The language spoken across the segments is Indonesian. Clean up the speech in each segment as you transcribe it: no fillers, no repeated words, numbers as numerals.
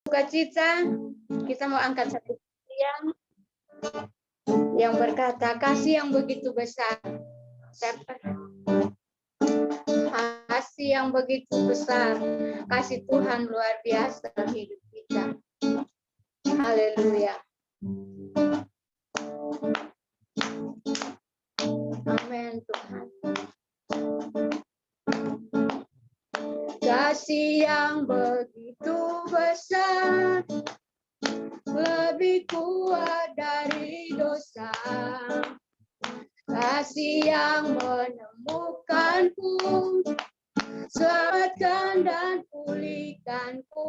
Sukacita, kita mau angkat satu yang berkata, kasih yang begitu besar. Kasih yang begitu besar, kasih Tuhan luar biasa dalam hidup kita. Haleluya. Amin Tuhan. Kasih yang begitu besar, lebih kuat dari dosa. Kasih yang menemukanku, selamatkan dan pulihkanku.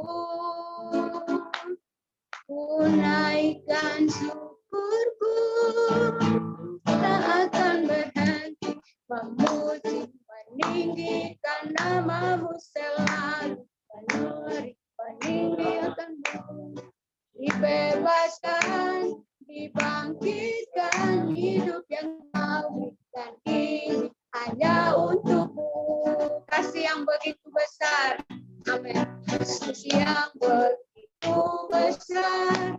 Ku naikkan syukurku, tak akan berhenti memuji, meninggikan namamu selalu, meninggikanmu. Dibebaskan, dibangkitkan, hidup yang kau berikan ini hanya untukmu. Kasih yang begitu besar, amin. Kasih yang begitu besar,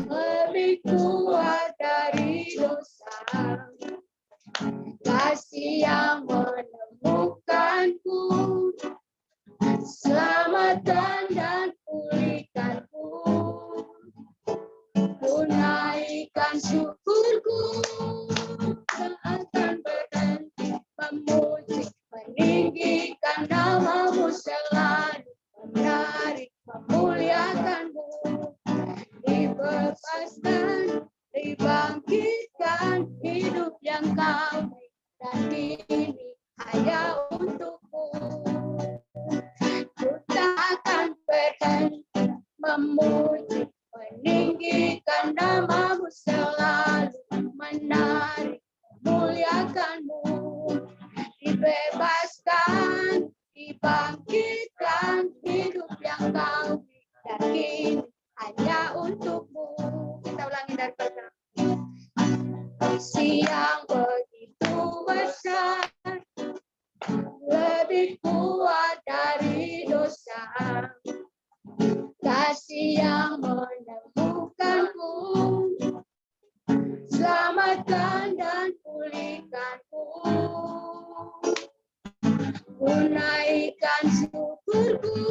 lebih kuat dari dosa. Kasih yang menemukanku, selamatkan dan pulihkanku. Ku naikkan syukurku, tak akan berhenti memuji, meninggikan namamu selalu, menarik, memuliakanmu. Dibebaskan, dibangkitkan, hidup yang kau berikan ini hanya untukmu. Ku tak akan berhenti memuji, meninggikan namamu selalu, menarik, memuliakanmu. Dibebaskan, dibangkitkan, hidup yang kau berikan ini hanya untukmu. Kita ulangi dari pertama. Kasih yang begitu besar, lebih kuat dari dosa. Kasih yang menemukanku, selamatkan dan pulihkanku. Ku naikkan syukurku,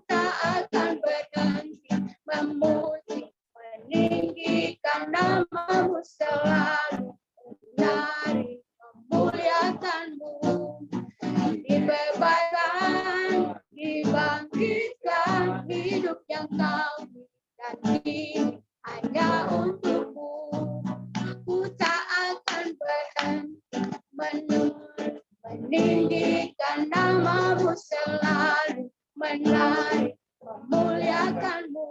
tak akan berhenti memuji, meninggikan namamu selalu, menarik, memuliakanmu. Dibebaskan, dibangkitkan, hidup yang kau berikan ini hanya untukmu. Ku tak akan berhenti meninggikan namamu selalu, menarik, memuliakanmu.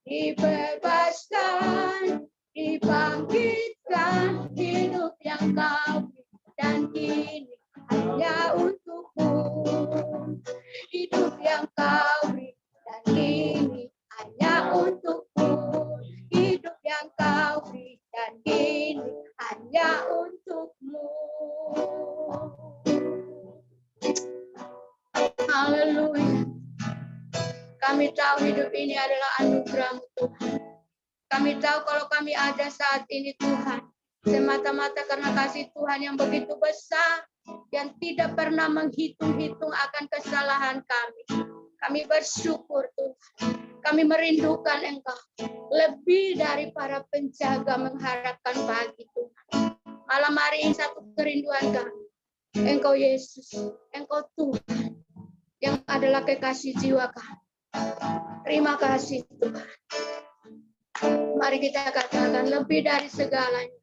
Dibebaskan, dibangkitkan, hidup yang kau berikan ini hanya untukmu. Hidup yang kau berikan ini hanya untukmu. Hidup yang kau berikan ini hanya untukmu. Haleluya. Kami tahu hidup ini adalah anugerah-Mu Tuhan. Kami tahu kalau kami ada saat ini Tuhan, semata-mata karena kasih Tuhan yang begitu besar, yang tidak pernah menghitung-hitung akan kesalahan kami. Kami bersyukur Tuhan. Kami merindukan Engkau. Lebih dari para penjaga mengharapkan pagi Tuhan. Malam hari ini satu kerinduan kami. Engkau Yesus, Engkau Tuhan, yang adalah kekasih jiwa kami. Terima kasih Tuhan. Mari kita katakan lebih dari segalanya.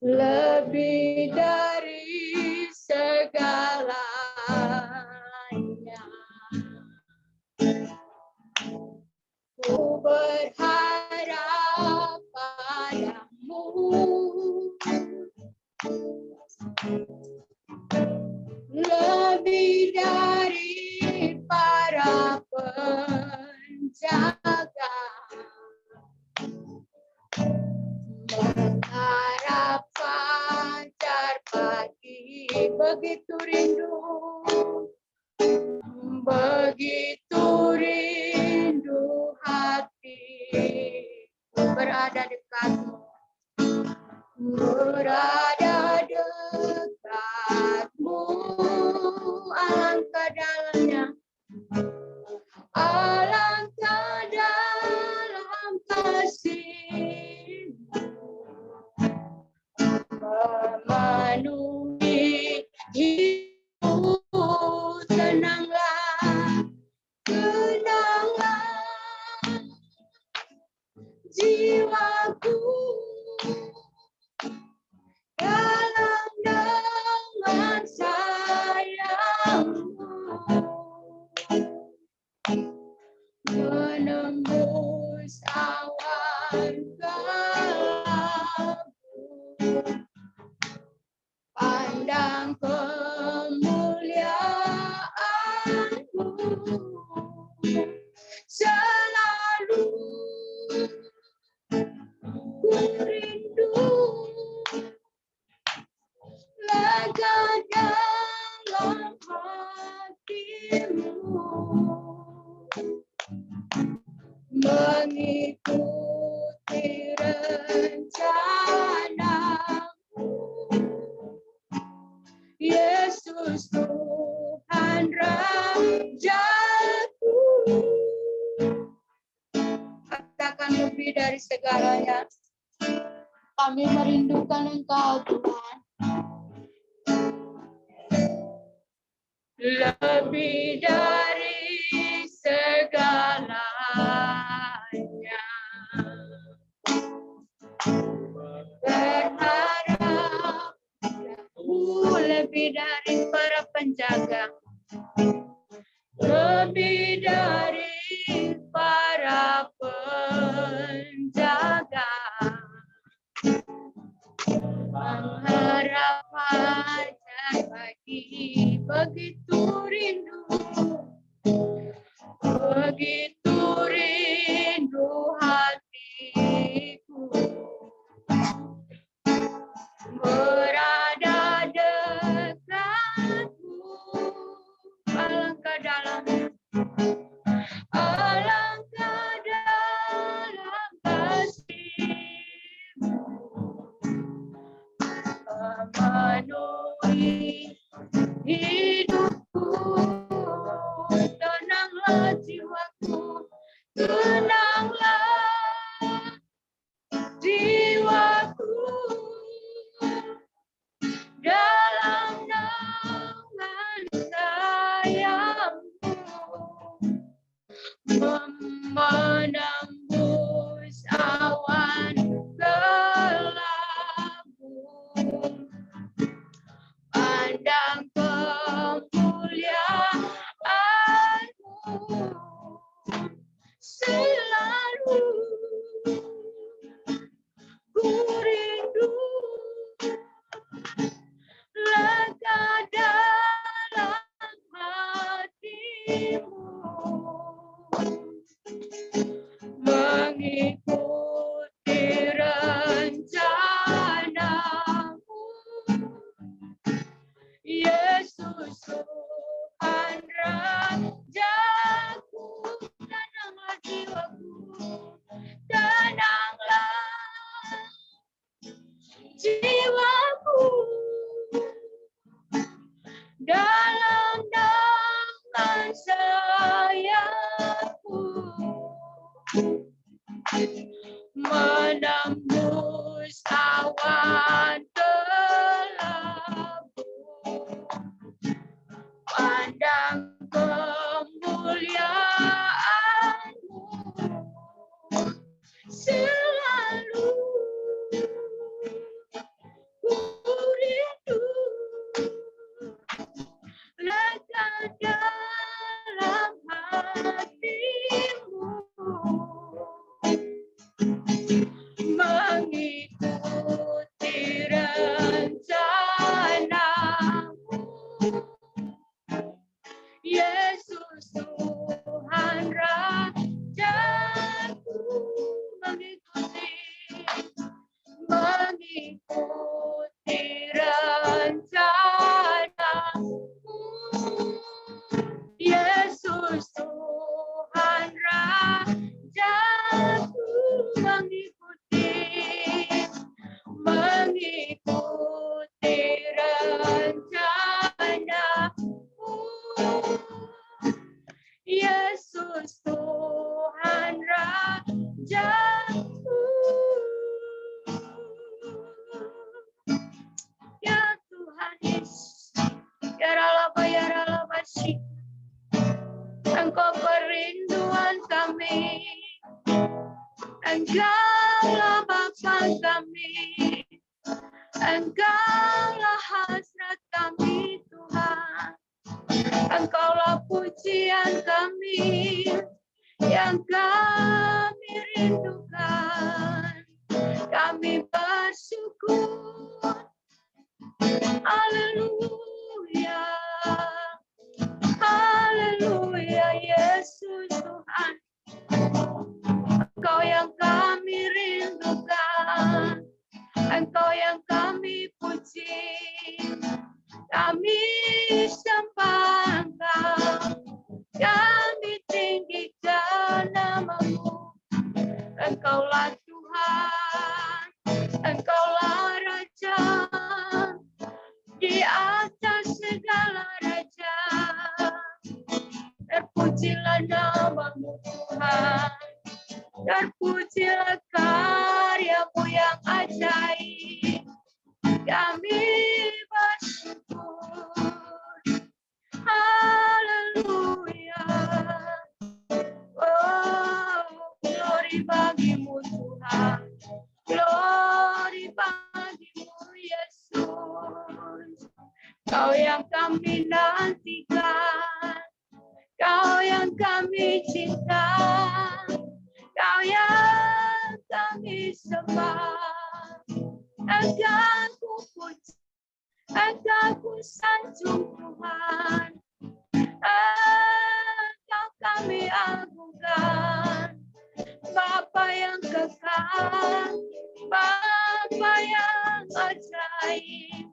Lebih dari segalanya. Ku berharap padamu. Lebih dari para penjaga. Berharap fajar pagi begitu rindu begitu rindu hati berada dekatmu, berada dekatmu, alangkah dalamnya, alangkah dalam kasih-Mu, memenuhi hidupku. Tenanglah, tenanglah jiwaku dalam naungan sayang-Mu, menembus awan kelabu, pandang kemuliaan-Mu, selalu ku rindu lega dalam hati-Mu, mengikuti rencana-Mu, Yesus Tuhan Rajaku. Katakan lebih dari segalanya, kami merindukan Engkau Tuhan. Lebih dari segalanya, berharap lebih dari para penjaga, lebih dari para penjaga, mengharap ajar bagi begitu rindu, begitu rindu hatiku berada dekatmu, alangkah dalamnya, alangkah dalam kasih-Mu, memenuhi hidupku. Tenanglah jiwaku, tenanglah jiwaku dalam naungan sayang-Mu, menembus awan kelabu, pandang kemuliaan-Mu, selalu ku rindu lega dalam hati-Mu, mengikuti rencana-Mu, Yesus Tuhan Rajaku. Tenanglah jiwaku, tenanglah jiwaku dalam naungan sayang-Mu, menembus awan kelabu, pandang kemuliaan-Mu, selalu ku rindu lega dalam hati-Mu, mengikuti rencana-Mu, Yesus Tuhan Rajaku. Mengikuti rencana-Mu, Yesus Yesus Tuhan Rajaku, mengikuti rencana-Mu. Yesus Tuhan Rajaku. Ya Tuhan Yesus, ya Ralaba, ya Ralaba, Engkau kerinduan kami, Engkaulah Bapa kami, Engkaulah hasrat kami Tuhan, Engkaulah pujian kami yang kami rindukan. Kami bersyukur, haleluya, haleluya, Yesus Tuhan, Engkau yang kami rindukan, Engkau yang kami puji, kami sembah Engkau, kami tinggikan nama-Mu. Engkaulah Tuhan, Engkaulah Raja, di atas segala raja. Terpujilah nama-Mu Tuhan, terpujilah karya-Mu yang ajaib. Kami bersyukur, haleluya. Oh, glory bagi-Mu Tuhan, glory bagi-Mu Yesus. Kau yang kami nantikan, Kau yang kami cinta, Kau yang kami sembah. Engkau ku puji, Engkau ku sanjung Tuhan, Engkau kami agungkan, Bapa yang kekal, Bapa yang ajaib.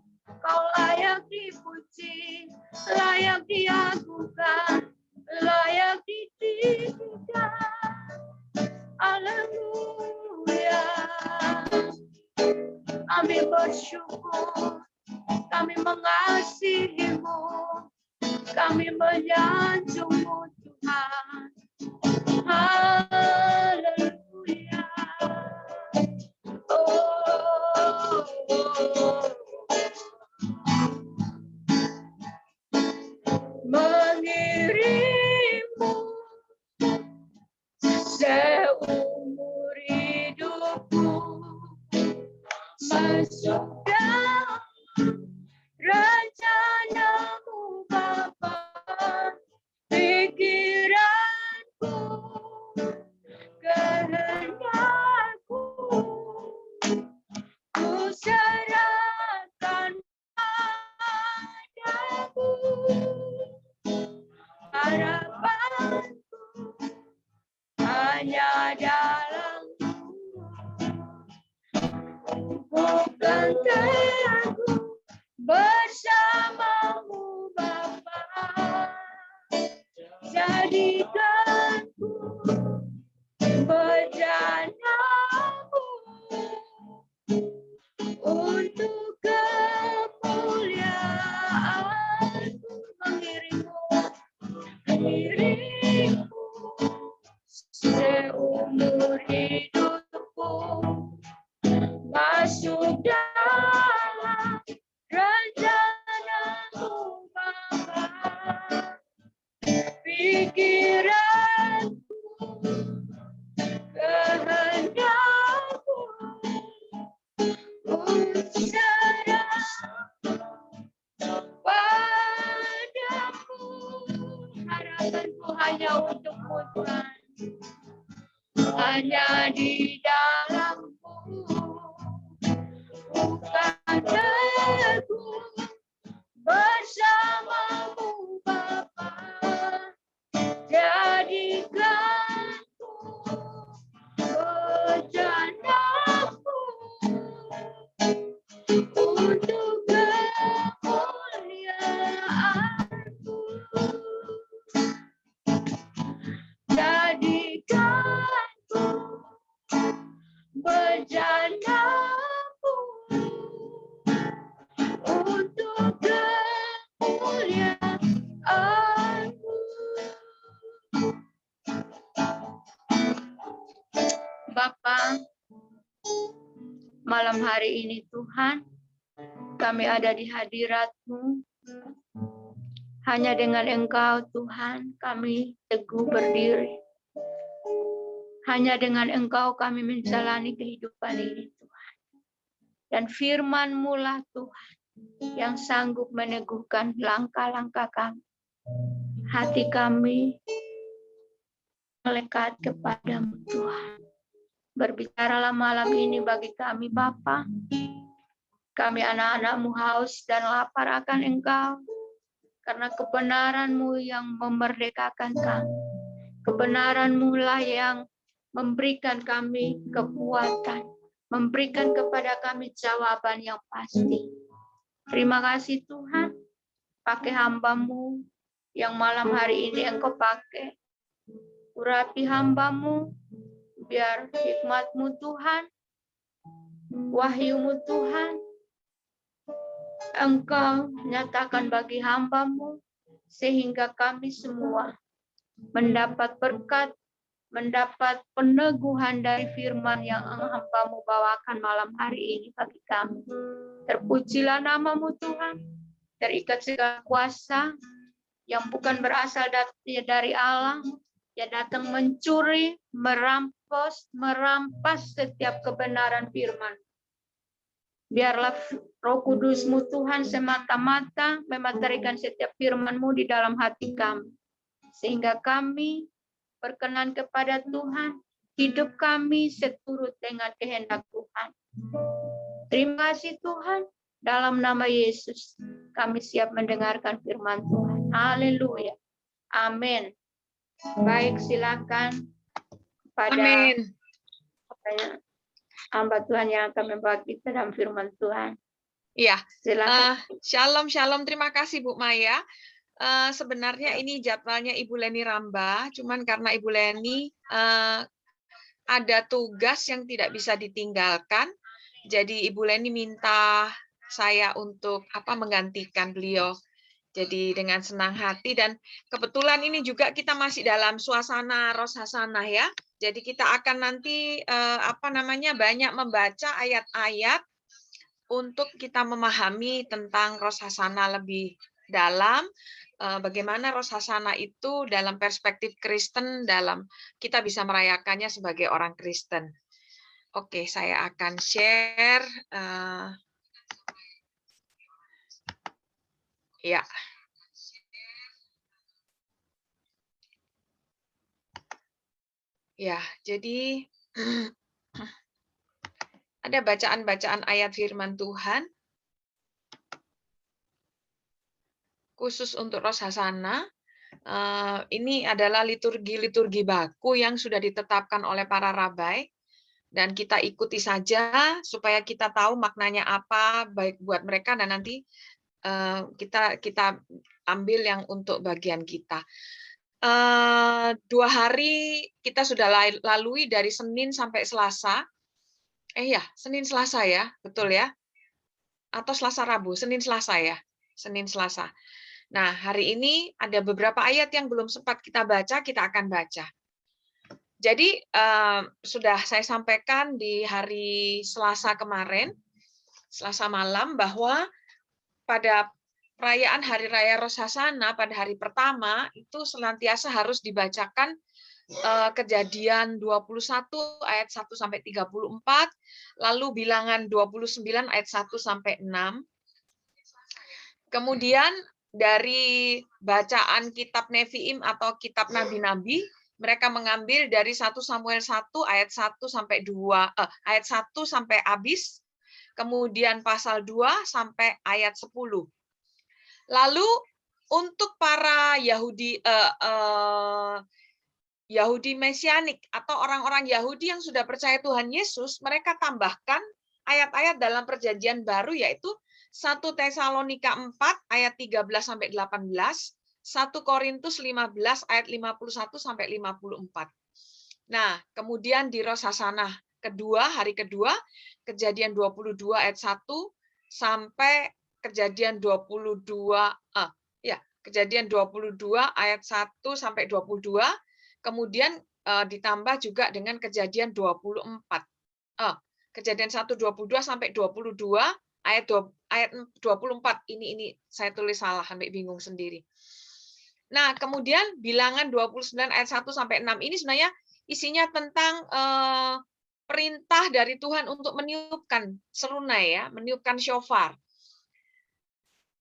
Kau layak dipuji, layak diagungkan, layak ditinggikan. Haleluya. Kami bersyukur, kami mengasihi-Mu, kami menyanjung-Mu Tuhan. Haleluya. Oh. Mengirim-Mu seumur hidupku, masuk dalam rencana-Mu Bapa. Pikiranku, kehendakku, ku serahkan padamu. Harapanku hanya dalam-Mu, bukan aku bersama-Mu Bapa. Jadikanku bejana-Mu untuk kemuliaan-Mu. Mengirim-Mu seumur hidupku, masuk dalam rencana-Mu Bapa. Pikiranku, kehendakku, ku serahkan padamu. Harapanku hanya untuk-Mu Tuhan, hanya di dalam-Mu, bukan aku bersama-Mu Bapa. Jadikanku bejana-Mu untuk kemuliaan-Mu. malam hari ini Tuhan, kami ada di hadirat-Mu. Hanya dengan Engkau Tuhan kami teguh berdiri. Hanya dengan Engkau kami menjalani kehidupan ini Tuhan. Dan firman-Mu lah Tuhan yang sanggup meneguhkan langkah-langkah kami. Hati kami melekat kepadamu Tuhan. Berbicaralah malam ini bagi kami Bapa. Kami anak-anak-Mu haus dan lapar akan Engkau. Karena kebenaran-Mu yang memerdekakan kami. Kebenaran-Mu lah yang memberikan kami kekuatan. Memberikan kepada kami jawaban yang pasti. Terima kasih Tuhan. Pakai hamba-Mu yang malam hari ini Engkau pakai. Urapi hamba-Mu. Biar hikmat-Mu Tuhan. Wahyu-Mu Tuhan. Engkau nyatakan bagi hamba-Mu. Sehingga kami semua mendapat berkat, mendapat peneguhan dari firman yang hamba-Mu bawakan malam hari ini bagi kami. Terpujilah nama-Mu Tuhan. Terikat segala kuasa yang bukan berasal dari Allah, yang datang mencuri, merampas setiap kebenaran firman. Biarlah Roh Kudus-Mu Tuhan semata-mata mematerikan setiap firman-Mu di dalam hati kami. Sehingga kami berkenan kepada Tuhan, hidup kami seturut dengan kehendak Tuhan. Terima kasih Tuhan, dalam nama Yesus kami siap mendengarkan firman Tuhan. Haleluya. Amin. Baik, silakan pada hamba Tuhan yang akan membawa kita dalam firman Tuhan. Iya. Silakan. Shalom, shalom. Terima kasih Bu Maya. Sebenarnya ini jadwalnya Ibu Leni Ramba, cuman karena Ibu Leni ada tugas yang tidak bisa ditinggalkan, jadi Ibu Leni minta saya untuk menggantikan beliau. Jadi dengan senang hati, dan kebetulan ini juga kita masih dalam suasana Rosh Hasanah ya. Jadi kita akan nanti banyak membaca ayat-ayat untuk kita memahami tentang Rosh Hasanah lebih dalam. Bagaimana Rosh Hasanah itu dalam perspektif Kristen, dalam kita bisa merayakannya sebagai orang Kristen. Oke, saya akan share. Ya. Ya, jadi ada bacaan-bacaan ayat firman Tuhan khusus untuk Rosh Hasanah. Ini adalah liturgi baku yang sudah ditetapkan oleh para rabai, dan kita ikuti saja supaya kita tahu maknanya apa baik buat mereka, dan nanti kita ambil yang untuk bagian kita. 2 hari kita sudah lalui dari Senin sampai Selasa. Senin Selasa ya, betul ya? Atau Selasa Rabu, Senin Selasa ya, Senin Selasa. Nah, hari ini ada beberapa ayat yang belum sempat kita baca, kita akan baca. Jadi sudah saya sampaikan di hari Selasa kemarin, Selasa malam, bahwa pada perayaan Hari Raya Rosh Hasanah pada hari pertama itu senantiasa harus dibacakan Kejadian 21 ayat 1 sampai 34, lalu Bilangan 29 ayat 1 sampai 6. Kemudian dari bacaan kitab Nevi'im atau kitab nabi-nabi, mereka mengambil dari 1 Samuel 1 ayat 1 sampai 2 ayat 1 sampai habis, kemudian pasal 2 sampai ayat 10. Lalu untuk para Yahudi Mesianik atau orang-orang Yahudi yang sudah percaya Tuhan Yesus, mereka tambahkan ayat-ayat dalam Perjanjian Baru, yaitu 1 Tesalonika 4 ayat 13 sampai 18, 1 Korintus 15 ayat 51 sampai 54. Nah, kemudian di Rosh Hasanah kedua, hari kedua, Kejadian 22 ayat 1 sampai Kejadian 22 Kejadian 22 ayat 1 sampai 22, kemudian ditambah juga dengan Kejadian 24. Kejadian 1:22 sampai 22, ayat 24. Ini saya tulis salah sampai bingung sendiri. Nah, kemudian Bilangan 29 ayat 1 sampai 6 ini sebenarnya isinya tentang perintah dari Tuhan untuk meniupkan serunai, ya, meniupkan syofar.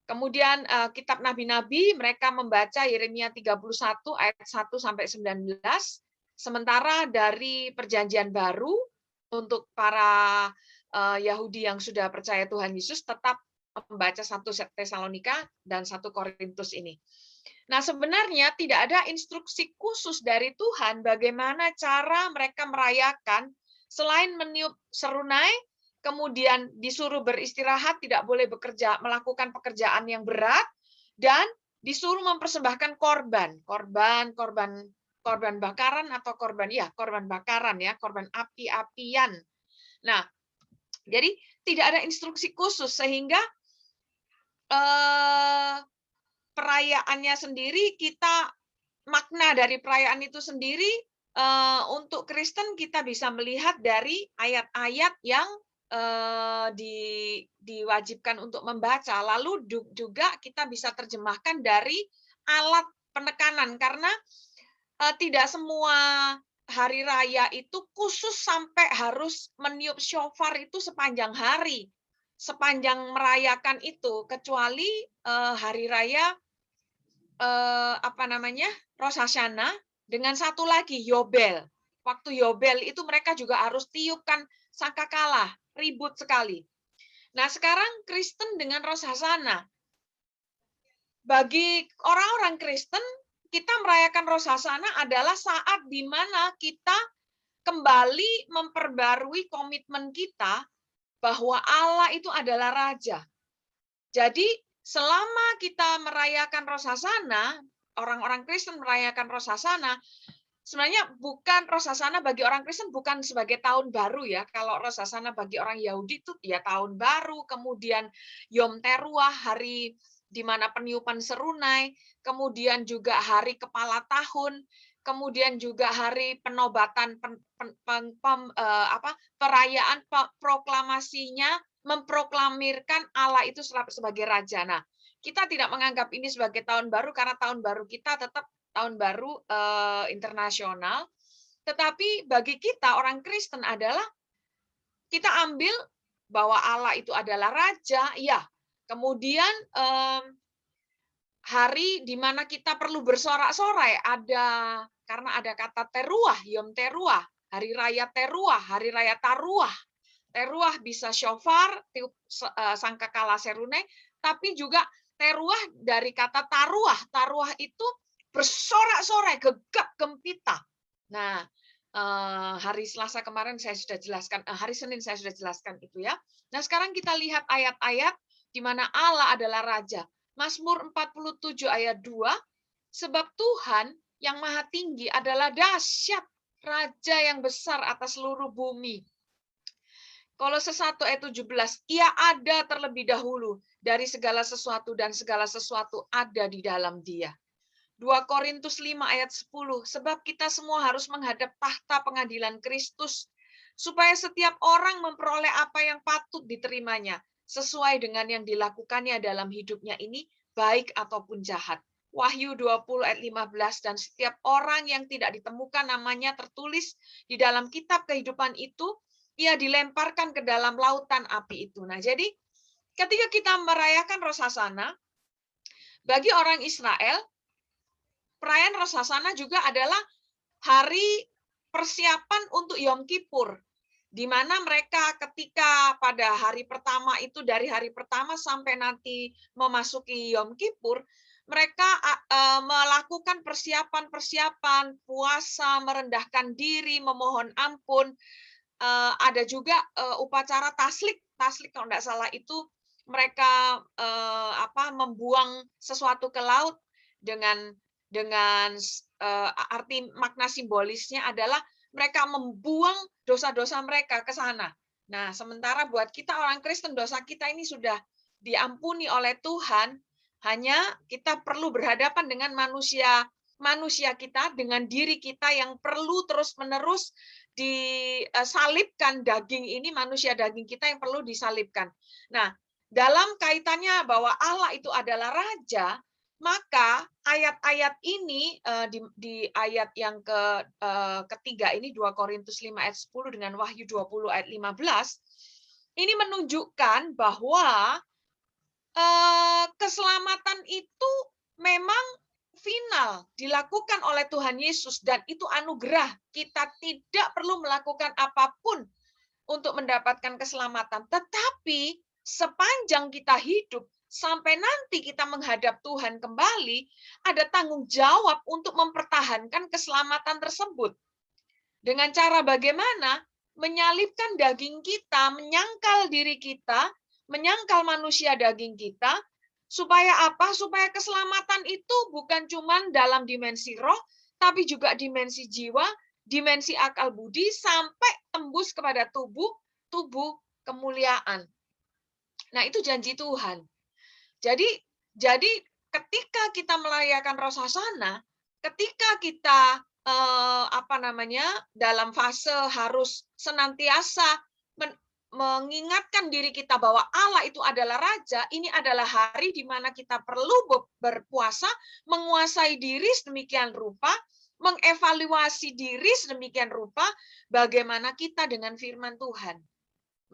Kemudian kitab nabi-nabi mereka membaca Yeremia 31 ayat 1 sampai 19. Sementara dari Perjanjian Baru untuk para Yahudi yang sudah percaya Tuhan Yesus tetap membaca 1 Tesalonika dan 1 Korintus ini. Nah, sebenarnya tidak ada instruksi khusus dari Tuhan bagaimana cara mereka merayakan selain meniup serunai, kemudian disuruh beristirahat, tidak boleh bekerja, melakukan pekerjaan yang berat, dan disuruh mempersembahkan korban bakaran atau korban bakaran, ya, korban api-apian. Nah, jadi tidak ada instruksi khusus sehingga perayaannya sendiri, kita makna dari perayaan itu sendiri untuk Kristen kita bisa melihat dari ayat-ayat yang diwajibkan untuk membaca. Lalu juga kita bisa terjemahkan dari alat penekanan, karena tidak semua hari raya itu khusus sampai harus meniup syofar itu sepanjang hari, sepanjang merayakan itu, kecuali hari raya Rosh Hashanah, dengan satu lagi Yobel. Waktu Yobel itu mereka juga harus tiupkan sangkakala, ribut sekali. Nah, sekarang Kristen dengan Rosh Hashanah. Bagi orang-orang Kristen, kita merayakan Rosh Hashanah adalah saat di mana kita kembali memperbarui komitmen kita bahwa Allah itu adalah Raja. Jadi, selama kita merayakan Rosh Hashanah, orang-orang Kristen merayakan Rosh Hashanah, sebenarnya bukan Rosh Hashanah bagi orang Kristen bukan sebagai tahun baru, ya. Kalau Rosh Hashanah bagi orang Yahudi itu ya tahun baru, kemudian Yom Teruah, hari di mana peniupan serunai, kemudian juga hari kepala tahun, kemudian juga hari penobatan perayaan proklamasinya, memproklamirkan Allah itu sebagai raja. Nah, kita tidak menganggap ini sebagai tahun baru karena tahun baru kita tetap tahun baru internasional. Tetapi bagi kita orang Kristen adalah kita ambil bahwa Allah itu adalah raja, ya. Kemudian hari di mana kita perlu bersorak-sorai karena ada kata teruah, Yom Teruah, hari raya teruah, hari raya taruah. Teruah bisa syofar, tiup sangkakala serunai, tapi juga teruah dari kata taruah. Taruah itu bersorak-sorai, gegap gempita. Nah, hari Selasa kemarin saya sudah jelaskan, hari Senin saya sudah jelaskan itu, ya. Nah, sekarang kita lihat ayat-ayat di mana Allah adalah Raja. Mazmur 47 ayat 2, sebab Tuhan yang Maha Tinggi adalah dahsyat, Raja yang besar atas seluruh bumi. Kolose 1 ayat 17, ia ada terlebih dahulu dari segala sesuatu dan segala sesuatu ada di dalam dia. 2 Korintus 5 ayat 10, sebab kita semua harus menghadap tahta pengadilan Kristus, supaya setiap orang memperoleh apa yang patut diterimanya, sesuai dengan yang dilakukannya dalam hidupnya ini, baik ataupun jahat. Wahyu 20 ayat 15, dan setiap orang yang tidak ditemukan namanya tertulis di dalam kitab kehidupan itu, ia dilemparkan ke dalam lautan api itu. Nah, jadi ketika kita merayakan Rosh Hashanah, bagi orang Israel, perayaan Rosh Hashanah juga adalah hari persiapan untuk Yom Kippur, di mana mereka ketika pada hari pertama itu, dari hari pertama sampai nanti memasuki Yom Kippur, mereka melakukan persiapan-persiapan, puasa, merendahkan diri, memohon ampun. Ada juga upacara taslik kalau tidak salah itu mereka membuang sesuatu ke laut dengan arti makna simbolisnya adalah mereka membuang dosa-dosa mereka ke sana. Nah, sementara buat kita orang Kristen, dosa kita ini sudah diampuni oleh Tuhan, hanya kita perlu berhadapan dengan manusia kita, dengan diri kita yang perlu terus-menerus disalibkan daging ini, manusia daging kita yang perlu disalibkan. Nah, dalam kaitannya bahwa Allah itu adalah raja, maka ayat-ayat ini di ayat yang ketiga ini 2 Korintus 5 ayat 10 dengan Wahyu 20 ayat 15 ini menunjukkan bahwa keselamatan itu memang final dilakukan oleh Tuhan Yesus dan itu anugerah. Kita tidak perlu melakukan apapun untuk mendapatkan keselamatan. Tetapi sepanjang kita hidup sampai nanti kita menghadap Tuhan kembali, ada tanggung jawab untuk mempertahankan keselamatan tersebut. Dengan cara bagaimana? Menyalibkan daging kita, menyangkal diri kita, menyangkal manusia daging kita, supaya apa? Supaya keselamatan itu bukan cuma dalam dimensi roh, tapi juga dimensi jiwa, dimensi akal budi, sampai tembus kepada tubuh kemuliaan. Nah, itu janji Tuhan. Jadi ketika kita merayakan Rosh Hashanah, ketika kita dalam fase harus senantiasa mengingatkan diri kita bahwa Allah itu adalah Raja, ini adalah hari di mana kita perlu berpuasa, menguasai diri sedemikian rupa, mengevaluasi diri sedemikian rupa, bagaimana kita dengan firman Tuhan.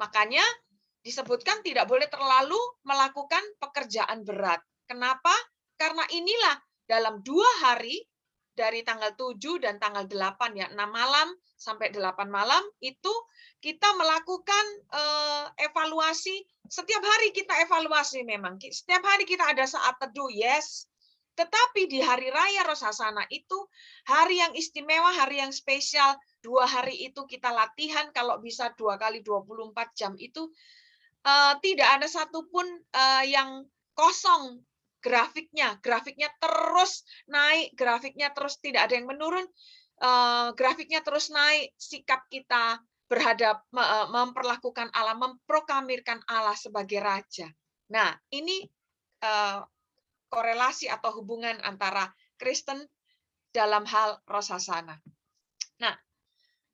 Makanya disebutkan tidak boleh terlalu melakukan pekerjaan berat. Kenapa? Karena inilah dalam 2 hari, dari tanggal 7 dan tanggal 8 ya, 6 malam sampai 8 malam itu kita melakukan evaluasi. Setiap hari kita evaluasi memang. Setiap hari kita ada saat teduh, yes. Tetapi di hari raya Rosh Hashanah itu hari yang istimewa, hari yang spesial. 2 hari itu kita latihan, kalau bisa 2 kali 24 jam itu tidak ada satupun yang kosong. Grafiknya terus naik, grafiknya terus tidak ada yang menurun, grafiknya terus naik. Sikap kita memperlakukan Allah, memproklamirkan Allah sebagai Raja. Nah, ini korelasi atau hubungan antara Kristen dalam hal Rosh Hashanah. Nah,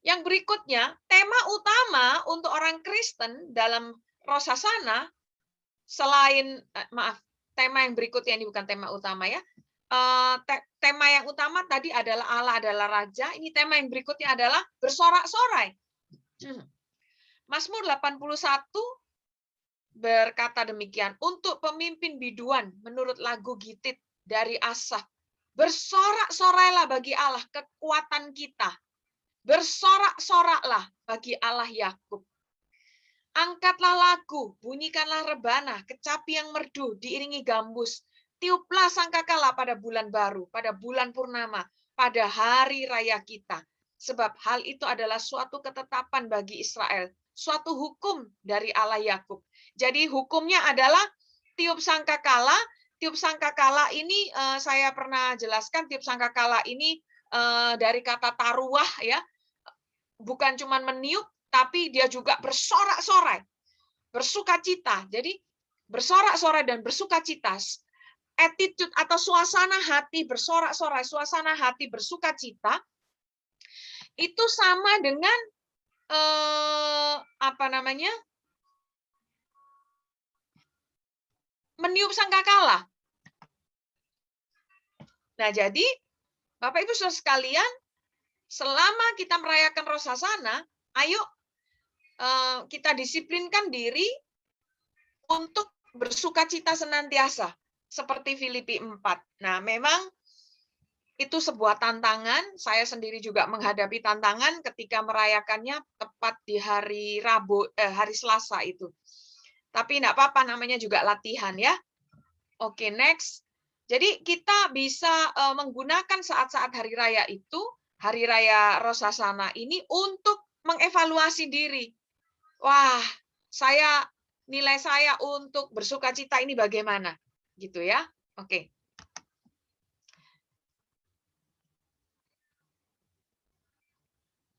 yang berikutnya, tema utama untuk orang Kristen dalam Rosh Hashanah, selain tema yang berikutnya ini bukan tema utama ya. Tema yang utama tadi adalah Allah adalah Raja. Ini tema yang berikutnya adalah bersorak-sorai. Mazmur 81 berkata demikian, untuk pemimpin biduan menurut lagu Gitit dari Asaf, bersorak-sorailah bagi Allah kekuatan kita. Bersorak-soraklah bagi Allah Yakub. Angkatlah lagu, bunyikanlah rebana, kecapi yang merdu, diiringi gambus. Tiuplah sangkakala pada bulan baru, pada bulan purnama, pada hari raya kita. Sebab hal itu adalah suatu ketetapan bagi Israel, suatu hukum dari Allah Yakub. Jadi hukumnya adalah tiup sangkakala. Tiup sangkakala ini saya pernah jelaskan, tiup sangkakala ini dari kata taruah ya, bukan cuma meniup, tapi dia juga bersorak-sorai, bersukacita. Jadi bersorak-sorai dan bersukacita. Attitude atau suasana hati bersorak-sorai, suasana hati bersukacita, itu sama dengan meniup sangkakala. Nah, jadi Bapak Ibu Saudara sekalian, selama kita merayakan Rosh Hashanah, ayo kita disiplinkan diri untuk bersukacita senantiasa seperti Filipi 4. Nah, memang itu sebuah tantangan. Saya sendiri juga menghadapi tantangan ketika merayakannya tepat di hari hari Selasa itu. Tapi enggak apa-apa, namanya juga latihan ya. Oke, next. Jadi kita bisa menggunakan saat-saat hari raya itu, hari raya Rosh Hashanah ini untuk mengevaluasi diri. Wah, nilai saya untuk bersukacita ini bagaimana? Gitu ya. Oke.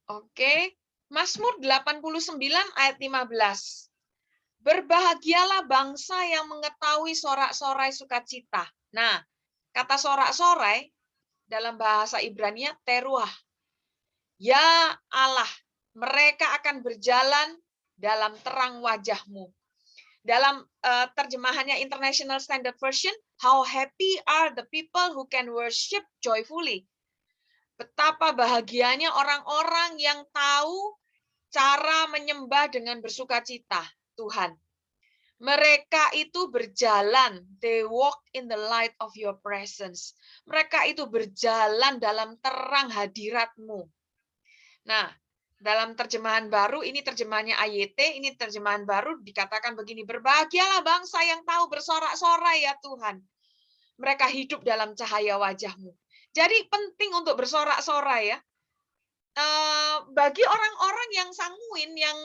Oke. Mazmur 89 ayat 15. Berbahagialah bangsa yang mengetahui sorak-sorai sukacita. Nah, kata sorak-sorai dalam bahasa Ibrania teruah. Ya Allah, Mereka akan berjalan dalam terang wajah-Mu. Dalam terjemahannya International Standard Version, how happy are the people who can worship joyfully. Betapa bahagianya orang-orang yang tahu cara menyembah dengan bersukacita, Tuhan. Mereka itu berjalan, they walk in the light of your presence. Mereka itu berjalan dalam terang hadirat-Mu. Nah, dalam terjemahan baru, ini terjemahannya AYT, ini terjemahan baru dikatakan begini, berbahagialah bangsa yang tahu bersorak-sorai ya Tuhan. Mereka hidup dalam cahaya wajah-Mu. Jadi penting untuk bersorak-sorai ya. Bagi orang-orang yang sanguin, yang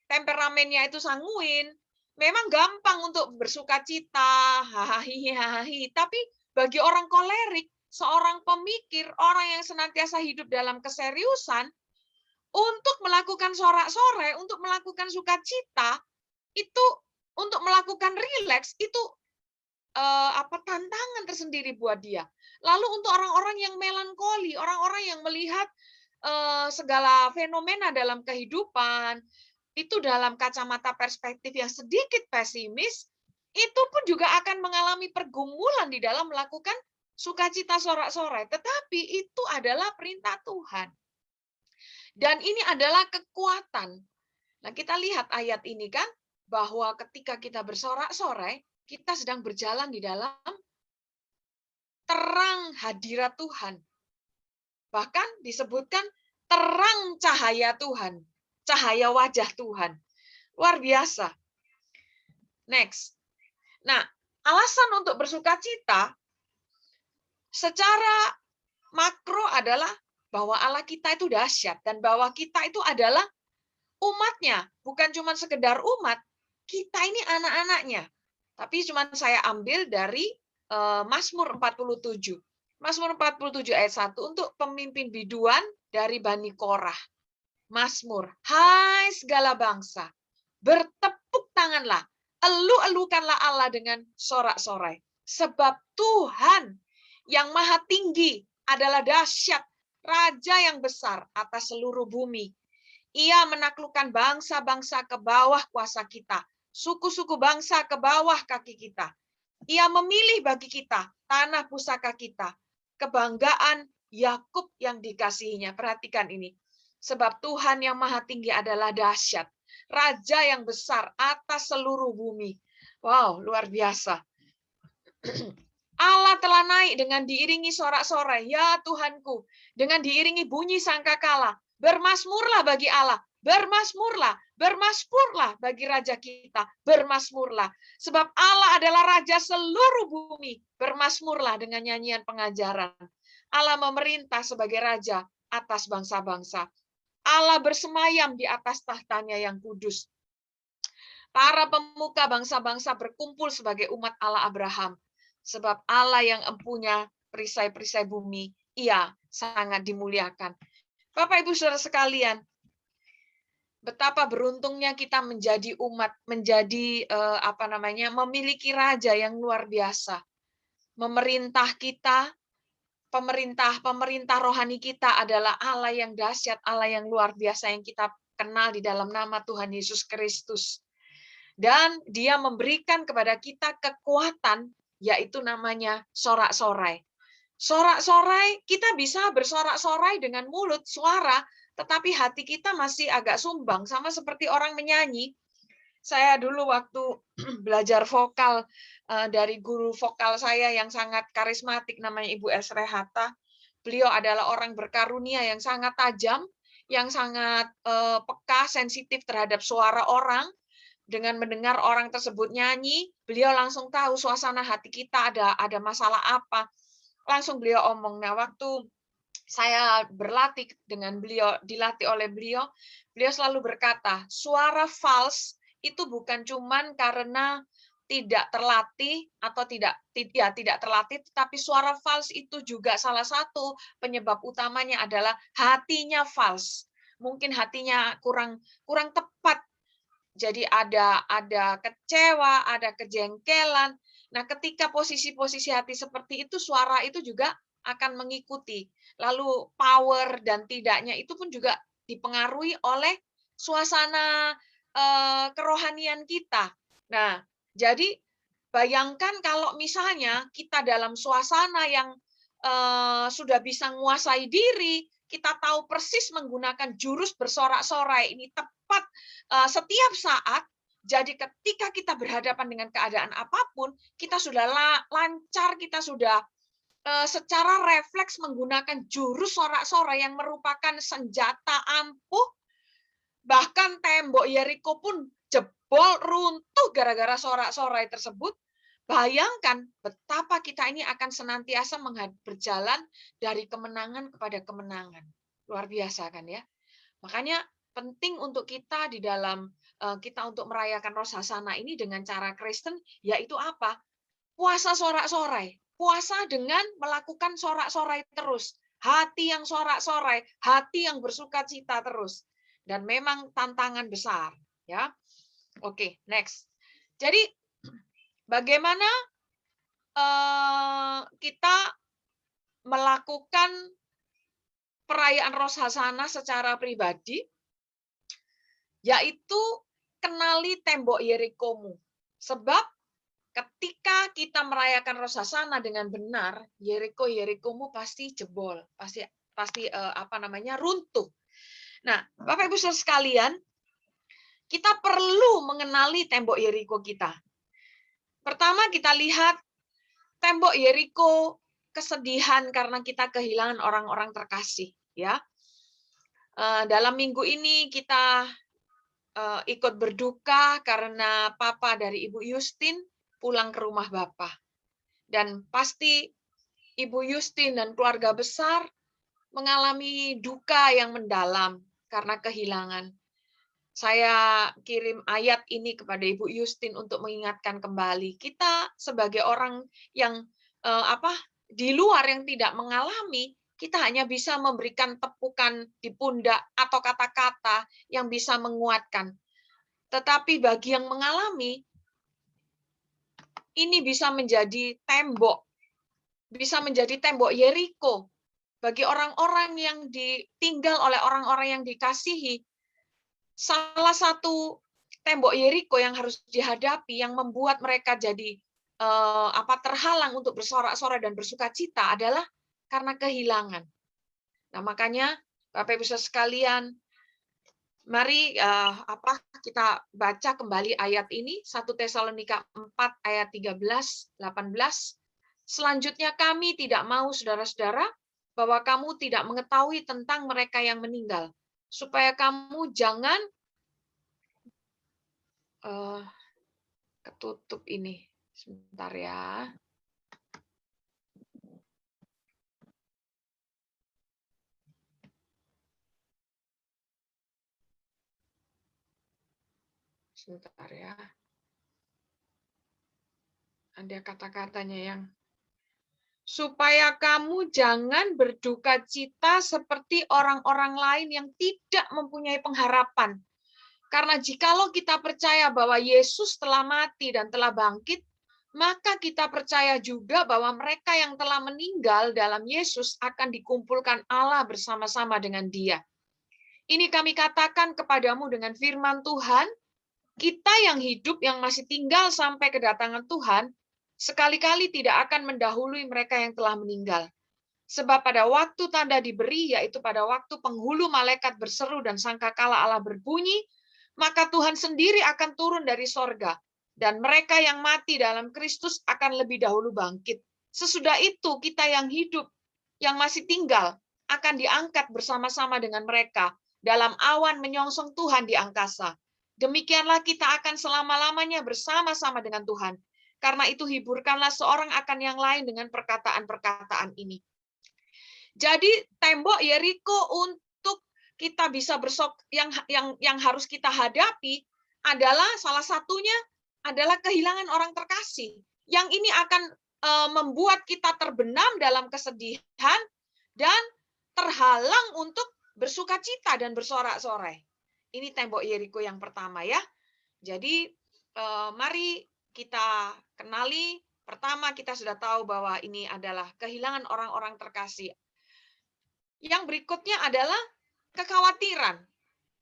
temperamennya itu sanguin, memang gampang untuk bersukacita, hahaha. Tapi bagi orang kolerik, seorang pemikir, orang yang senantiasa hidup dalam keseriusan, untuk melakukan sorak-sorai, untuk melakukan sukacita, itu untuk melakukan rileks, itu tantangan tersendiri buat dia. Lalu untuk orang-orang yang melankoli, orang-orang yang melihat segala fenomena dalam kehidupan, itu dalam kacamata perspektif yang sedikit pesimis, itu pun juga akan mengalami pergumulan di dalam melakukan sukacita sorak-sorai. Tetapi itu adalah perintah Tuhan. Dan ini adalah kekuatan. Nah, kita lihat ayat ini kan, bahwa ketika kita bersorak-sorai, kita sedang berjalan di dalam terang hadirat Tuhan. Bahkan disebutkan terang cahaya Tuhan, cahaya wajah Tuhan. Luar biasa. Next. Nah, alasan untuk bersukacita secara makro adalah bahwa Allah kita itu dahsyat dan bahwa kita itu adalah umatnya, bukan cuma sekedar umat, kita ini anak-anaknya. Tapi cuma saya ambil dari Mazmur 47. Mazmur 47 ayat 1 untuk pemimpin biduan dari Bani Korah. Mazmur, hai segala bangsa, bertepuk tanganlah, elu-elukanlah Allah dengan sorak-sorai. Sebab Tuhan yang maha tinggi adalah dahsyat, Raja yang besar atas seluruh bumi. Ia menaklukkan bangsa-bangsa ke bawah kuasa kita, suku-suku bangsa ke bawah kaki kita. Ia memilih bagi kita tanah pusaka kita, kebanggaan Yakub yang dikasihinya. Perhatikan ini. Sebab Tuhan yang maha tinggi adalah dahsyat, Raja yang besar atas seluruh bumi. Wow, luar biasa. Allah telah naik dengan diiringi sorak-sorai, ya Tuhanku, dengan diiringi bunyi sangkakala. Bermasmurlah bagi Allah, bermasmurlah bagi Raja kita, bermasmurlah. Sebab Allah adalah Raja seluruh bumi, bermasmurlah dengan nyanyian pengajaran. Allah memerintah sebagai Raja atas bangsa-bangsa. Allah bersemayam di atas tahtanya yang kudus. Para pemuka bangsa-bangsa berkumpul sebagai umat Allah Abraham. Sebab Allah yang empunya perisai-perisai bumi, ia sangat dimuliakan. Bapak Ibu Saudara sekalian, betapa beruntungnya kita menjadi umat, menjadi memiliki raja yang luar biasa. Memerintah kita, pemerintah rohani kita adalah Allah yang dahsyat, Allah yang luar biasa yang kita kenal di dalam nama Tuhan Yesus Kristus. Dan Dia memberikan kepada kita kekuatan, yaitu namanya sorak-sorai. Sorak-sorai, kita bisa bersorak-sorai dengan mulut, suara, tetapi hati kita masih agak sumbang, sama seperti orang menyanyi. Saya dulu waktu belajar vokal dari guru vokal saya yang sangat karismatik, namanya Ibu Esre Hatta. Beliau adalah orang berkarunia yang sangat tajam, yang sangat peka, sensitif terhadap suara orang. Dengan mendengar orang tersebut nyanyi, beliau langsung tahu suasana hati kita ada masalah apa. Langsung beliau omong. Nah, waktu saya berlatih dengan beliau, dilatih oleh beliau, beliau selalu berkata, suara fals itu bukan cuman karena tidak terlatih atau tidak terlatih, tetapi suara fals itu juga salah satu penyebab utamanya adalah hatinya fals. Mungkin hatinya kurang tepat. Jadi ada kecewa, ada kejengkelan. Nah, ketika posisi-posisi hati seperti itu, suara itu juga akan mengikuti. Lalu power dan tidaknya itu pun juga dipengaruhi oleh suasana kerohanian kita. Nah, jadi bayangkan kalau misalnya kita dalam suasana yang sudah bisa menguasai diri, kita tahu persis menggunakan jurus bersorak-sorai ini tepat setiap saat. Jadi ketika kita berhadapan dengan keadaan apapun, kita sudah lancar, kita sudah secara refleks menggunakan jurus sorak-sorai yang merupakan senjata ampuh. Bahkan tembok Yeriko pun jebol, runtuh gara-gara sorak-sorai tersebut. Bayangkan betapa kita ini akan senantiasa berjalan dari kemenangan kepada kemenangan. Luar biasa kan ya? Makanya penting untuk kita di dalam kita untuk merayakan Rosh Hashanah ini dengan cara Kristen, yaitu apa? Puasa sorak-sorai. Puasa dengan melakukan sorak-sorai terus. Hati yang sorak-sorai, hati yang bersukacita terus. Dan memang tantangan besar, ya. Oke, next. Jadi bagaimana kita melakukan perayaan Rosh Hashanah secara pribadi, yaitu kenali tembok Yerikomu. Sebab ketika kita merayakan Rosh Hashanah dengan benar, Yerikomu pasti jebol, pasti runtuh. Nah, Bapak Ibu Saudara sekalian, kita perlu mengenali tembok Yeriko kita. Pertama kita lihat tembok Yeriko kesedihan karena kita kehilangan orang-orang terkasih, ya. Dalam minggu ini kita ikut berduka karena papa dari Ibu Yustin pulang ke rumah Bapak. Dan pasti Ibu Yustin dan keluarga besar mengalami duka yang mendalam karena kehilangan. Saya kirim ayat ini kepada Ibu Yustin untuk mengingatkan kembali kita sebagai orang yang di luar yang tidak mengalami, kita hanya bisa memberikan tepukan di pundak atau kata-kata yang bisa menguatkan. Tetapi bagi yang mengalami, ini bisa menjadi tembok Yeriko bagi orang-orang yang ditinggal oleh orang-orang yang dikasihi. Salah satu tembok Yeriko yang harus dihadapi yang membuat mereka jadi terhalang untuk bersorak-sorai dan bersukacita adalah karena kehilangan. Nah, makanya Bapak Ibu Saudara sekalian, mari kita baca kembali ayat ini 1 Tesalonika 4 ayat 13-18. Selanjutnya kami tidak mau saudara-saudara bahwa kamu tidak mengetahui tentang mereka yang meninggal, supaya kamu jangan ketutup ini. Sebentar ya. Sebentar ya. Ada kata-katanya yang supaya kamu jangan berduka cita seperti orang-orang lain yang tidak mempunyai pengharapan. Karena jikalau kita percaya bahwa Yesus telah mati dan telah bangkit, maka kita percaya juga bahwa mereka yang telah meninggal dalam Yesus akan dikumpulkan Allah bersama-sama dengan Dia. Ini kami katakan kepadamu dengan firman Tuhan, kita yang hidup yang masih tinggal sampai kedatangan Tuhan, sekali-kali tidak akan mendahului mereka yang telah meninggal. Sebab pada waktu tanda diberi, yaitu pada waktu penghulu malaikat berseru dan sangkakala Allah berbunyi, maka Tuhan sendiri akan turun dari sorga, dan mereka yang mati dalam Kristus akan lebih dahulu bangkit. Sesudah itu kita yang hidup, yang masih tinggal, akan diangkat bersama-sama dengan mereka dalam awan menyongsong Tuhan di angkasa. Demikianlah kita akan selama-lamanya bersama-sama dengan Tuhan. Karena itu hiburkanlah seorang akan yang lain dengan perkataan-perkataan ini. Jadi tembok Yeriko untuk kita bisa yang harus kita hadapi adalah salah satunya adalah kehilangan orang terkasih. Yang ini akan membuat kita terbenam dalam kesedihan dan terhalang untuk bersukacita dan bersorak-sorai. Ini tembok Yeriko yang pertama ya. Jadi mari kita kenali. Pertama kita sudah tahu bahwa ini adalah kehilangan orang-orang terkasih. Yang berikutnya adalah kekhawatiran.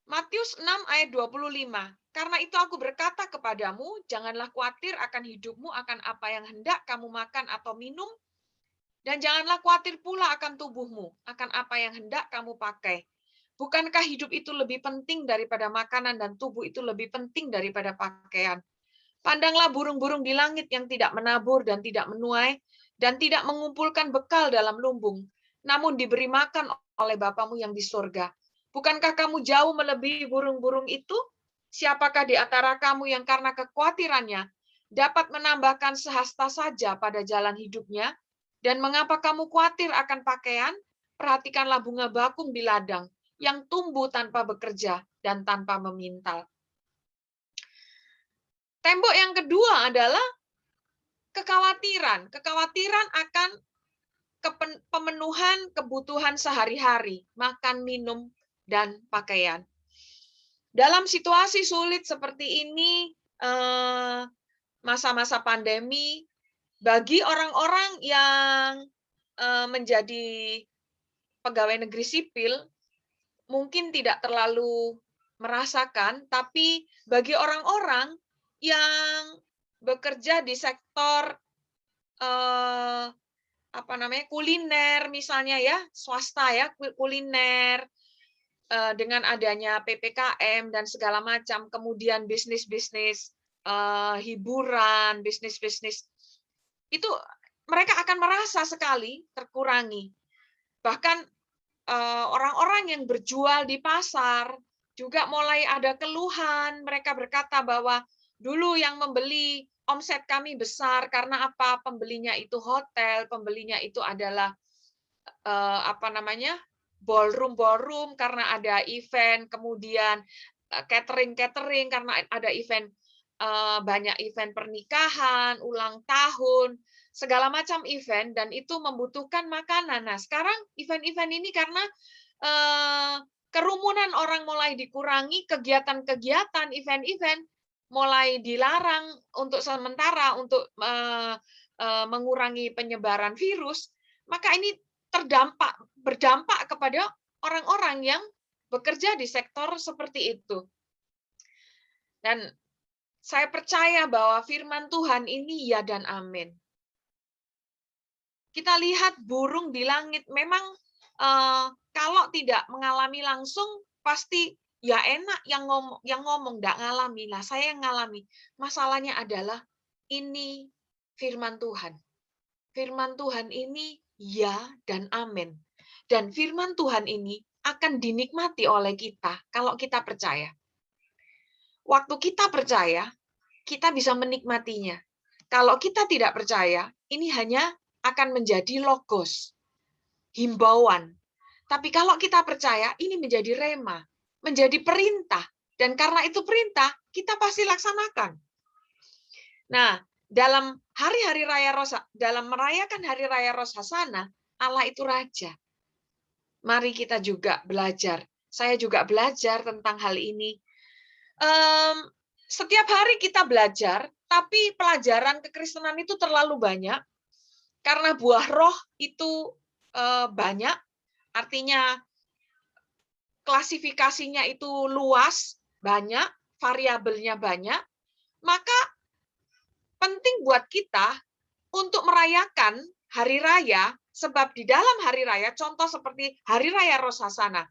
Matius 6 ayat 25. Karena itu aku berkata kepadamu, janganlah khawatir akan hidupmu, akan apa yang hendak kamu makan atau minum, dan janganlah khawatir pula akan tubuhmu, akan apa yang hendak kamu pakai. Bukankah hidup itu lebih penting daripada makanan dan tubuh itu lebih penting daripada pakaian? Pandanglah burung-burung di langit yang tidak menabur dan tidak menuai dan tidak mengumpulkan bekal dalam lumbung, namun diberi makan oleh Bapamu yang di surga. Bukankah kamu jauh melebihi burung-burung itu? Siapakah di antara kamu yang karena kekhawatirannya dapat menambahkan sehasta saja pada jalan hidupnya? Dan mengapa kamu khawatir akan pakaian? Perhatikanlah bunga bakung di ladang yang tumbuh tanpa bekerja dan tanpa memintal. Tembok yang kedua adalah kekhawatiran. Kekhawatiran akan pemenuhan kebutuhan sehari-hari, makan, minum, dan pakaian. Dalam situasi sulit seperti ini, masa-masa pandemi, bagi orang-orang yang menjadi pegawai negeri sipil, mungkin tidak terlalu merasakan, tapi bagi orang-orang yang bekerja di sektor kuliner misalnya ya, swasta ya, kuliner, dengan adanya PPKM dan segala macam, kemudian bisnis-bisnis hiburan, bisnis-bisnis itu mereka akan merasa sekali terkurangi. Bahkan orang-orang yang berjual di pasar juga mulai ada keluhan. Mereka berkata bahwa dulu yang membeli omset kami besar karena apa? Pembelinya itu hotel, pembelinya itu adalah ballroom karena ada event, kemudian catering karena ada event, banyak event pernikahan, ulang tahun, segala macam event, dan itu membutuhkan makanan. Nah, sekarang event-event ini karena kerumunan orang mulai dikurangi, kegiatan-kegiatan, event-event mulai dilarang untuk sementara untuk mengurangi penyebaran virus, maka ini berdampak kepada orang-orang yang bekerja di sektor seperti itu. Dan saya percaya bahwa firman Tuhan ini ya dan amin. Kita lihat burung di langit, memang kalau tidak mengalami langsung, pasti ya enak yang ngomong nggak ngalami. Nah, saya yang ngalami. Masalahnya adalah ini firman Tuhan. Firman Tuhan ini ya dan amin. Dan firman Tuhan ini akan dinikmati oleh kita kalau kita percaya. Waktu kita percaya, kita bisa menikmatinya. Kalau kita tidak percaya, ini hanya akan menjadi logos, himbauan. Tapi kalau kita percaya, ini menjadi rema, menjadi perintah. Dan karena itu perintah, kita pasti laksanakan. Nah, dalam hari-hari raya dalam merayakan hari raya Rosh Hashanah, Allah itu raja. Mari kita juga belajar. Saya juga belajar tentang hal ini. Setiap hari kita belajar, tapi pelajaran kekristenan itu terlalu banyak. Karena buah roh itu banyak, artinya klasifikasinya itu luas, banyak, variabelnya banyak, maka penting buat kita untuk merayakan hari raya, sebab di dalam hari raya, contoh seperti hari raya Rosh Hashanah,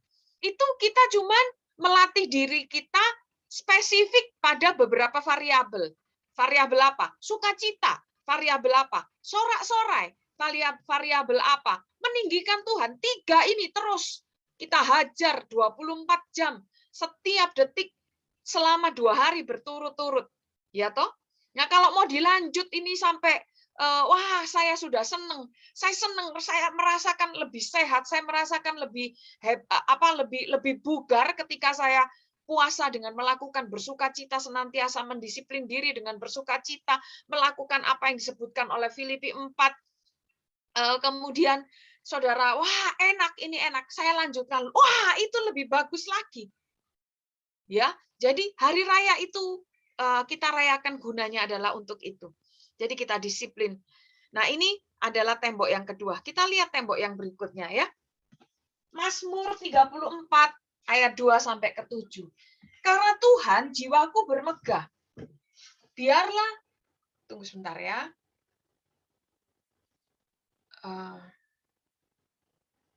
itu kita cuman melatih diri kita spesifik pada beberapa variabel. Variabel apa? Sukacita. Variabel apa? Sorak-sorai. Variabel apa? Meninggikan Tuhan. 3 ini terus kita hajar 24 jam. Setiap detik selama 2 hari berturut-turut. Ya toh? Nah, kalau mau dilanjut ini sampai wah, saya sudah senang. Saya senang, saya merasakan lebih sehat, saya merasakan lebih bugar ketika saya puasa dengan melakukan bersukacita, senantiasa mendisiplin diri dengan bersukacita, melakukan apa yang disebutkan oleh Filipi 4. Kemudian saudara, wah enak, ini enak, saya lanjutkan. Wah, itu lebih bagus lagi. Ya, jadi hari raya itu kita rayakan gunanya adalah untuk itu. Jadi kita disiplin. Nah, ini adalah tembok yang kedua. Kita lihat tembok yang berikutnya ya. Mazmur 34 ayat 2 sampai ke 7. Karena Tuhan jiwaku bermegah. Biarlah, tunggu sebentar ya.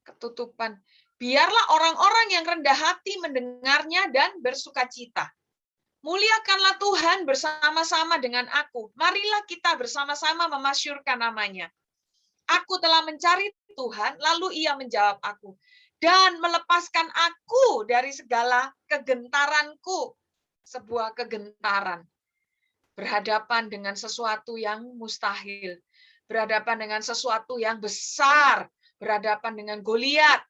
Ketutupan. Biarlah orang-orang yang rendah hati mendengarnya dan bersukacita. Muliakanlah Tuhan bersama-sama dengan aku. Marilah kita bersama-sama memasyurkan namanya. Aku telah mencari Tuhan, lalu ia menjawab aku. Dan melepaskan aku dari segala kegentaranku. Sebuah kegentaran. Berhadapan dengan sesuatu yang mustahil. Berhadapan dengan sesuatu yang besar. Berhadapan dengan Goliat.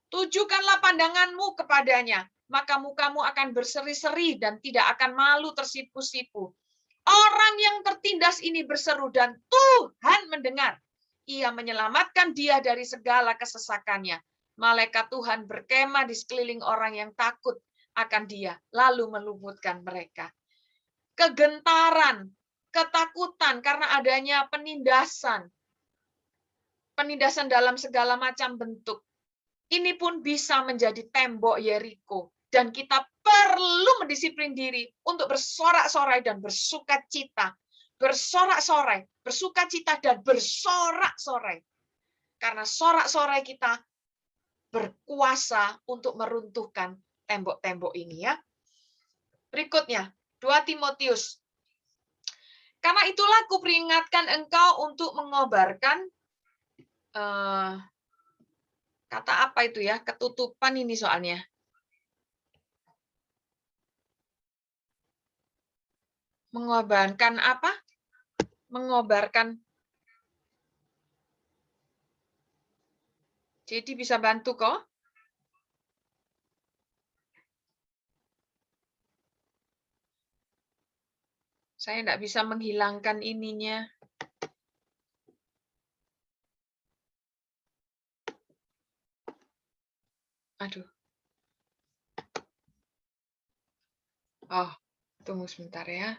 Tujukanlah pandanganmu kepadanya, maka mukamu akan berseri-seri dan tidak akan malu tersipu-sipu. Orang yang tertindas ini berseru dan Tuhan mendengar. Ia menyelamatkan dia dari segala kesesakannya. Malaikat Tuhan berkemah di sekeliling orang yang takut akan dia, lalu meluputkan mereka. Kegentaran, ketakutan karena adanya penindasan. Penindasan dalam segala macam bentuk. Ini pun bisa menjadi tembok Yeriko. Dan kita perlu mendisiplin diri untuk bersorak-sorai dan bersukacita. Bersorak-sorai, bersukacita dan bersorak-sorai. Karena sorak-sorai kita berkuasa untuk meruntuhkan tembok-tembok ini ya. Berikutnya, 2 Timotius. Karena itulah kuperingatkan engkau untuk mengobarkan kata apa itu ya? Ketutupan ini soalnya. Mengobarkan apa? Mengobarkan. Jadi bisa bantu kok? Saya enggak bisa menghilangkan ininya. Aduh. Oh, tunggu sebentar ya.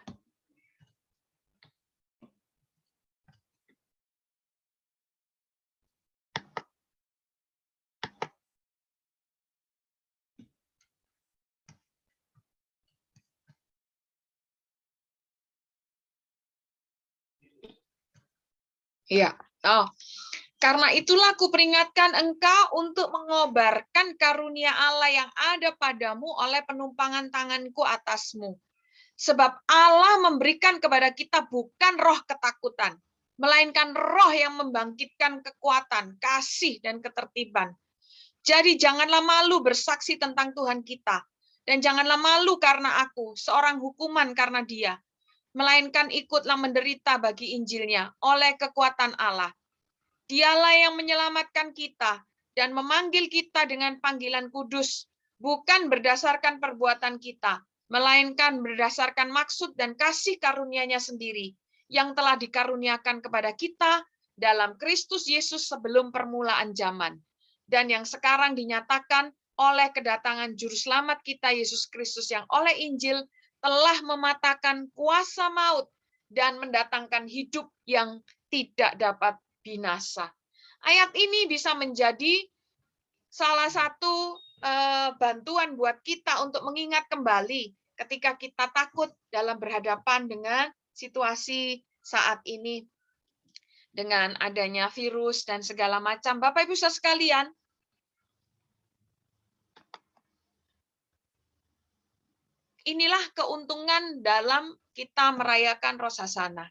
Iya. Oh. Karena itulah kuperingatkan engkau untuk mengobarkan karunia Allah yang ada padamu oleh penumpangan tanganku atasmu. Sebab Allah memberikan kepada kita bukan roh ketakutan, melainkan roh yang membangkitkan kekuatan, kasih, dan ketertiban. Jadi janganlah malu bersaksi tentang Tuhan kita, dan janganlah malu karena aku, seorang hukuman karena dia, melainkan ikutlah menderita bagi Injilnya oleh kekuatan Allah. Dialah yang menyelamatkan kita dan memanggil kita dengan panggilan kudus, bukan berdasarkan perbuatan kita, melainkan berdasarkan maksud dan kasih karunia-Nya sendiri, yang telah dikaruniakan kepada kita dalam Kristus Yesus sebelum permulaan zaman, dan yang sekarang dinyatakan oleh kedatangan Juru Selamat kita Yesus Kristus yang oleh Injil telah mematahkan kuasa maut dan mendatangkan hidup yang tidak dapat binasa. Ayat ini bisa menjadi salah satu bantuan buat kita untuk mengingat kembali ketika kita takut dalam berhadapan dengan situasi saat ini dengan adanya virus dan segala macam. Bapak Ibu Saudara sekalian, inilah keuntungan dalam kita merayakan Rosh Hashanah.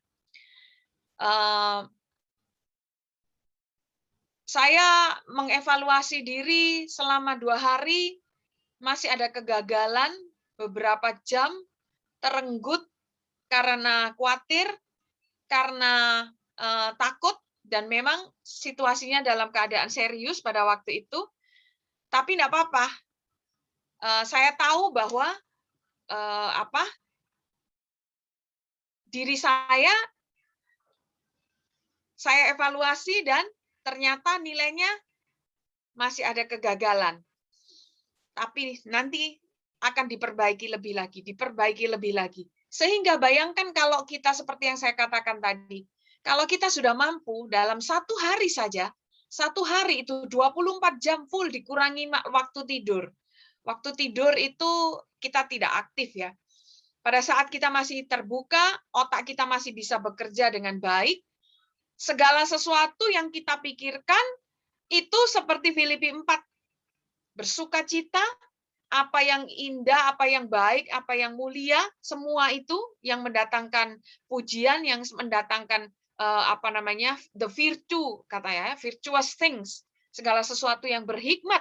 Saya mengevaluasi diri selama 2 hari, masih ada kegagalan, beberapa jam, terenggut karena khawatir, karena takut, dan memang situasinya dalam keadaan serius pada waktu itu. Tapi enggak apa-apa. Saya tahu bahwa diri saya evaluasi dan ternyata nilainya masih ada kegagalan. Tapi nanti akan diperbaiki lebih lagi. Sehingga bayangkan kalau kita seperti yang saya katakan tadi, kalau kita sudah mampu dalam 1 hari saja, 1 hari itu 24 jam full dikurangi waktu tidur, Waktu tidur itu kita tidak aktif ya. Pada saat kita masih terbuka, otak kita masih bisa bekerja dengan baik. Segala sesuatu yang kita pikirkan itu seperti Filipi 4. Bersukacita, apa yang indah, apa yang baik, apa yang mulia, semua itu yang mendatangkan pujian, yang mendatangkan the virtue, katanya, virtuous things, segala sesuatu yang berhikmat.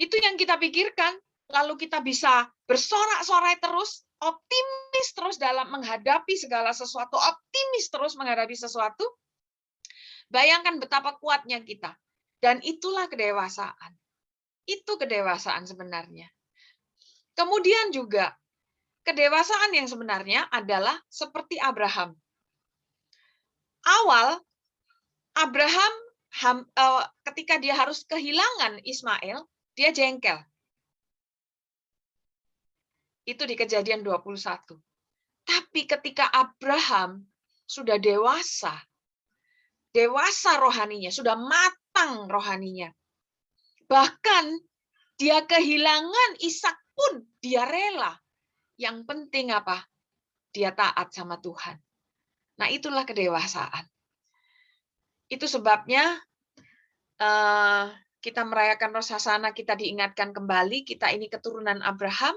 Itu yang kita pikirkan, lalu kita bisa bersorak-sorai terus, optimis terus dalam menghadapi segala sesuatu, optimis terus menghadapi sesuatu. Bayangkan betapa kuatnya kita. Dan itulah kedewasaan. Itu kedewasaan sebenarnya. Kemudian juga, kedewasaan yang sebenarnya adalah seperti Abraham. Awal, Abraham ketika dia harus kehilangan Ismail, dia jengkel. Itu di Kejadian 21. Tapi ketika Abraham sudah dewasa rohaninya, sudah matang rohaninya, bahkan dia kehilangan Ishak pun dia rela. Yang penting apa? Dia taat sama Tuhan. Nah, itulah kedewasaan. Itu sebabnya kita merayakan Rosh Hashanah, kita diingatkan kembali, kita ini keturunan Abraham,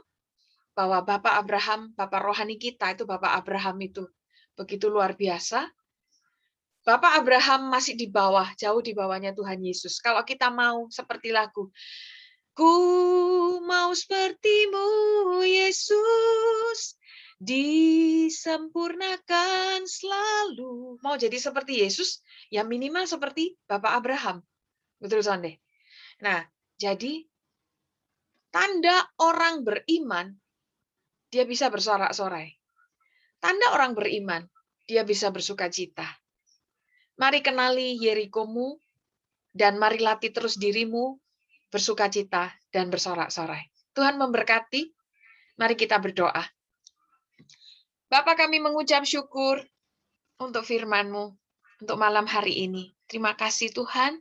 bahwa Bapak Abraham, Bapak rohani kita, itu Bapak Abraham itu begitu luar biasa. Bapak Abraham masih di bawah, jauh di bawahnya Tuhan Yesus. Kalau kita mau seperti lagu, ku mau sepertimu, Yesus, disempurnakan selalu. Mau jadi seperti Yesus, ya minimal seperti Bapak Abraham. Betul, Sonde? Nah, jadi tanda orang beriman, dia bisa bersorak-sorai. Tanda orang beriman, dia bisa bersukacita. Mari kenali Yerikomu, dan mari latih terus dirimu bersukacita dan bersorak-sorai. Tuhan memberkati. Mari kita berdoa. Bapa, kami mengucap syukur untuk firman-Mu untuk malam hari ini. Terima kasih Tuhan.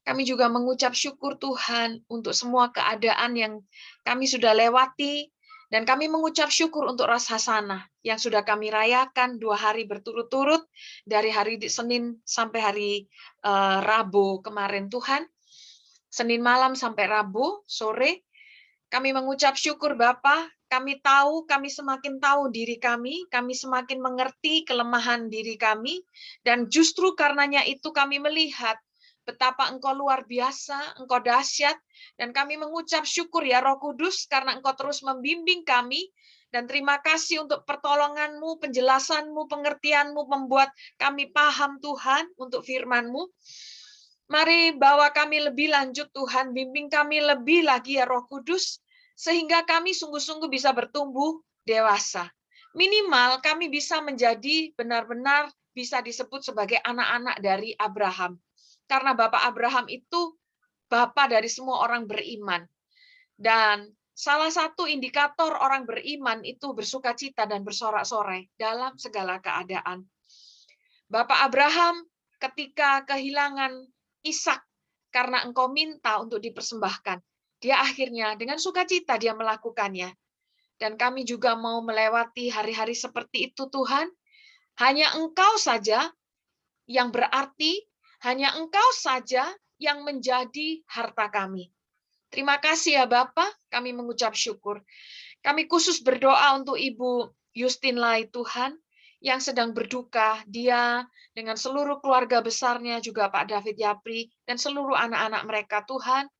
Kami juga mengucap syukur Tuhan untuk semua keadaan yang kami sudah lewati, dan kami mengucap syukur untuk Rosh Hashanah yang sudah kami rayakan 2 hari berturut-turut, dari hari Senin sampai hari Rabu kemarin Tuhan. Senin malam sampai Rabu sore, kami mengucap syukur Bapa. Kami tahu, kami semakin tahu diri kami semakin mengerti kelemahan diri kami, dan justru karenanya itu kami melihat betapa Engkau luar biasa, Engkau dahsyat, dan kami mengucap syukur ya Roh Kudus, karena Engkau terus membimbing kami, dan terima kasih untuk pertolongan-Mu, penjelasan-Mu, pengertian-Mu, membuat kami paham Tuhan untuk firman-Mu. Mari bawa kami lebih lanjut Tuhan, bimbing kami lebih lagi ya Roh Kudus, sehingga kami sungguh-sungguh bisa bertumbuh dewasa. Minimal kami bisa menjadi benar-benar bisa disebut sebagai anak-anak dari Abraham. Karena Bapak Abraham itu Bapak dari semua orang beriman. Dan salah satu indikator orang beriman itu bersukacita dan bersorak-sorai dalam segala keadaan. Bapak Abraham ketika kehilangan Ishak karena engkau minta untuk dipersembahkan, dia akhirnya dengan sukacita dia melakukannya. Dan kami juga mau melewati hari-hari seperti itu Tuhan. Hanya Engkau saja yang berarti, hanya Engkau saja yang menjadi harta kami. Terima kasih ya Bapak, kami mengucap syukur. Kami khusus berdoa untuk Ibu Justin Lai Tuhan, yang sedang berduka, dia dengan seluruh keluarga besarnya, juga Pak David Yapri, dan seluruh anak-anak mereka Tuhan.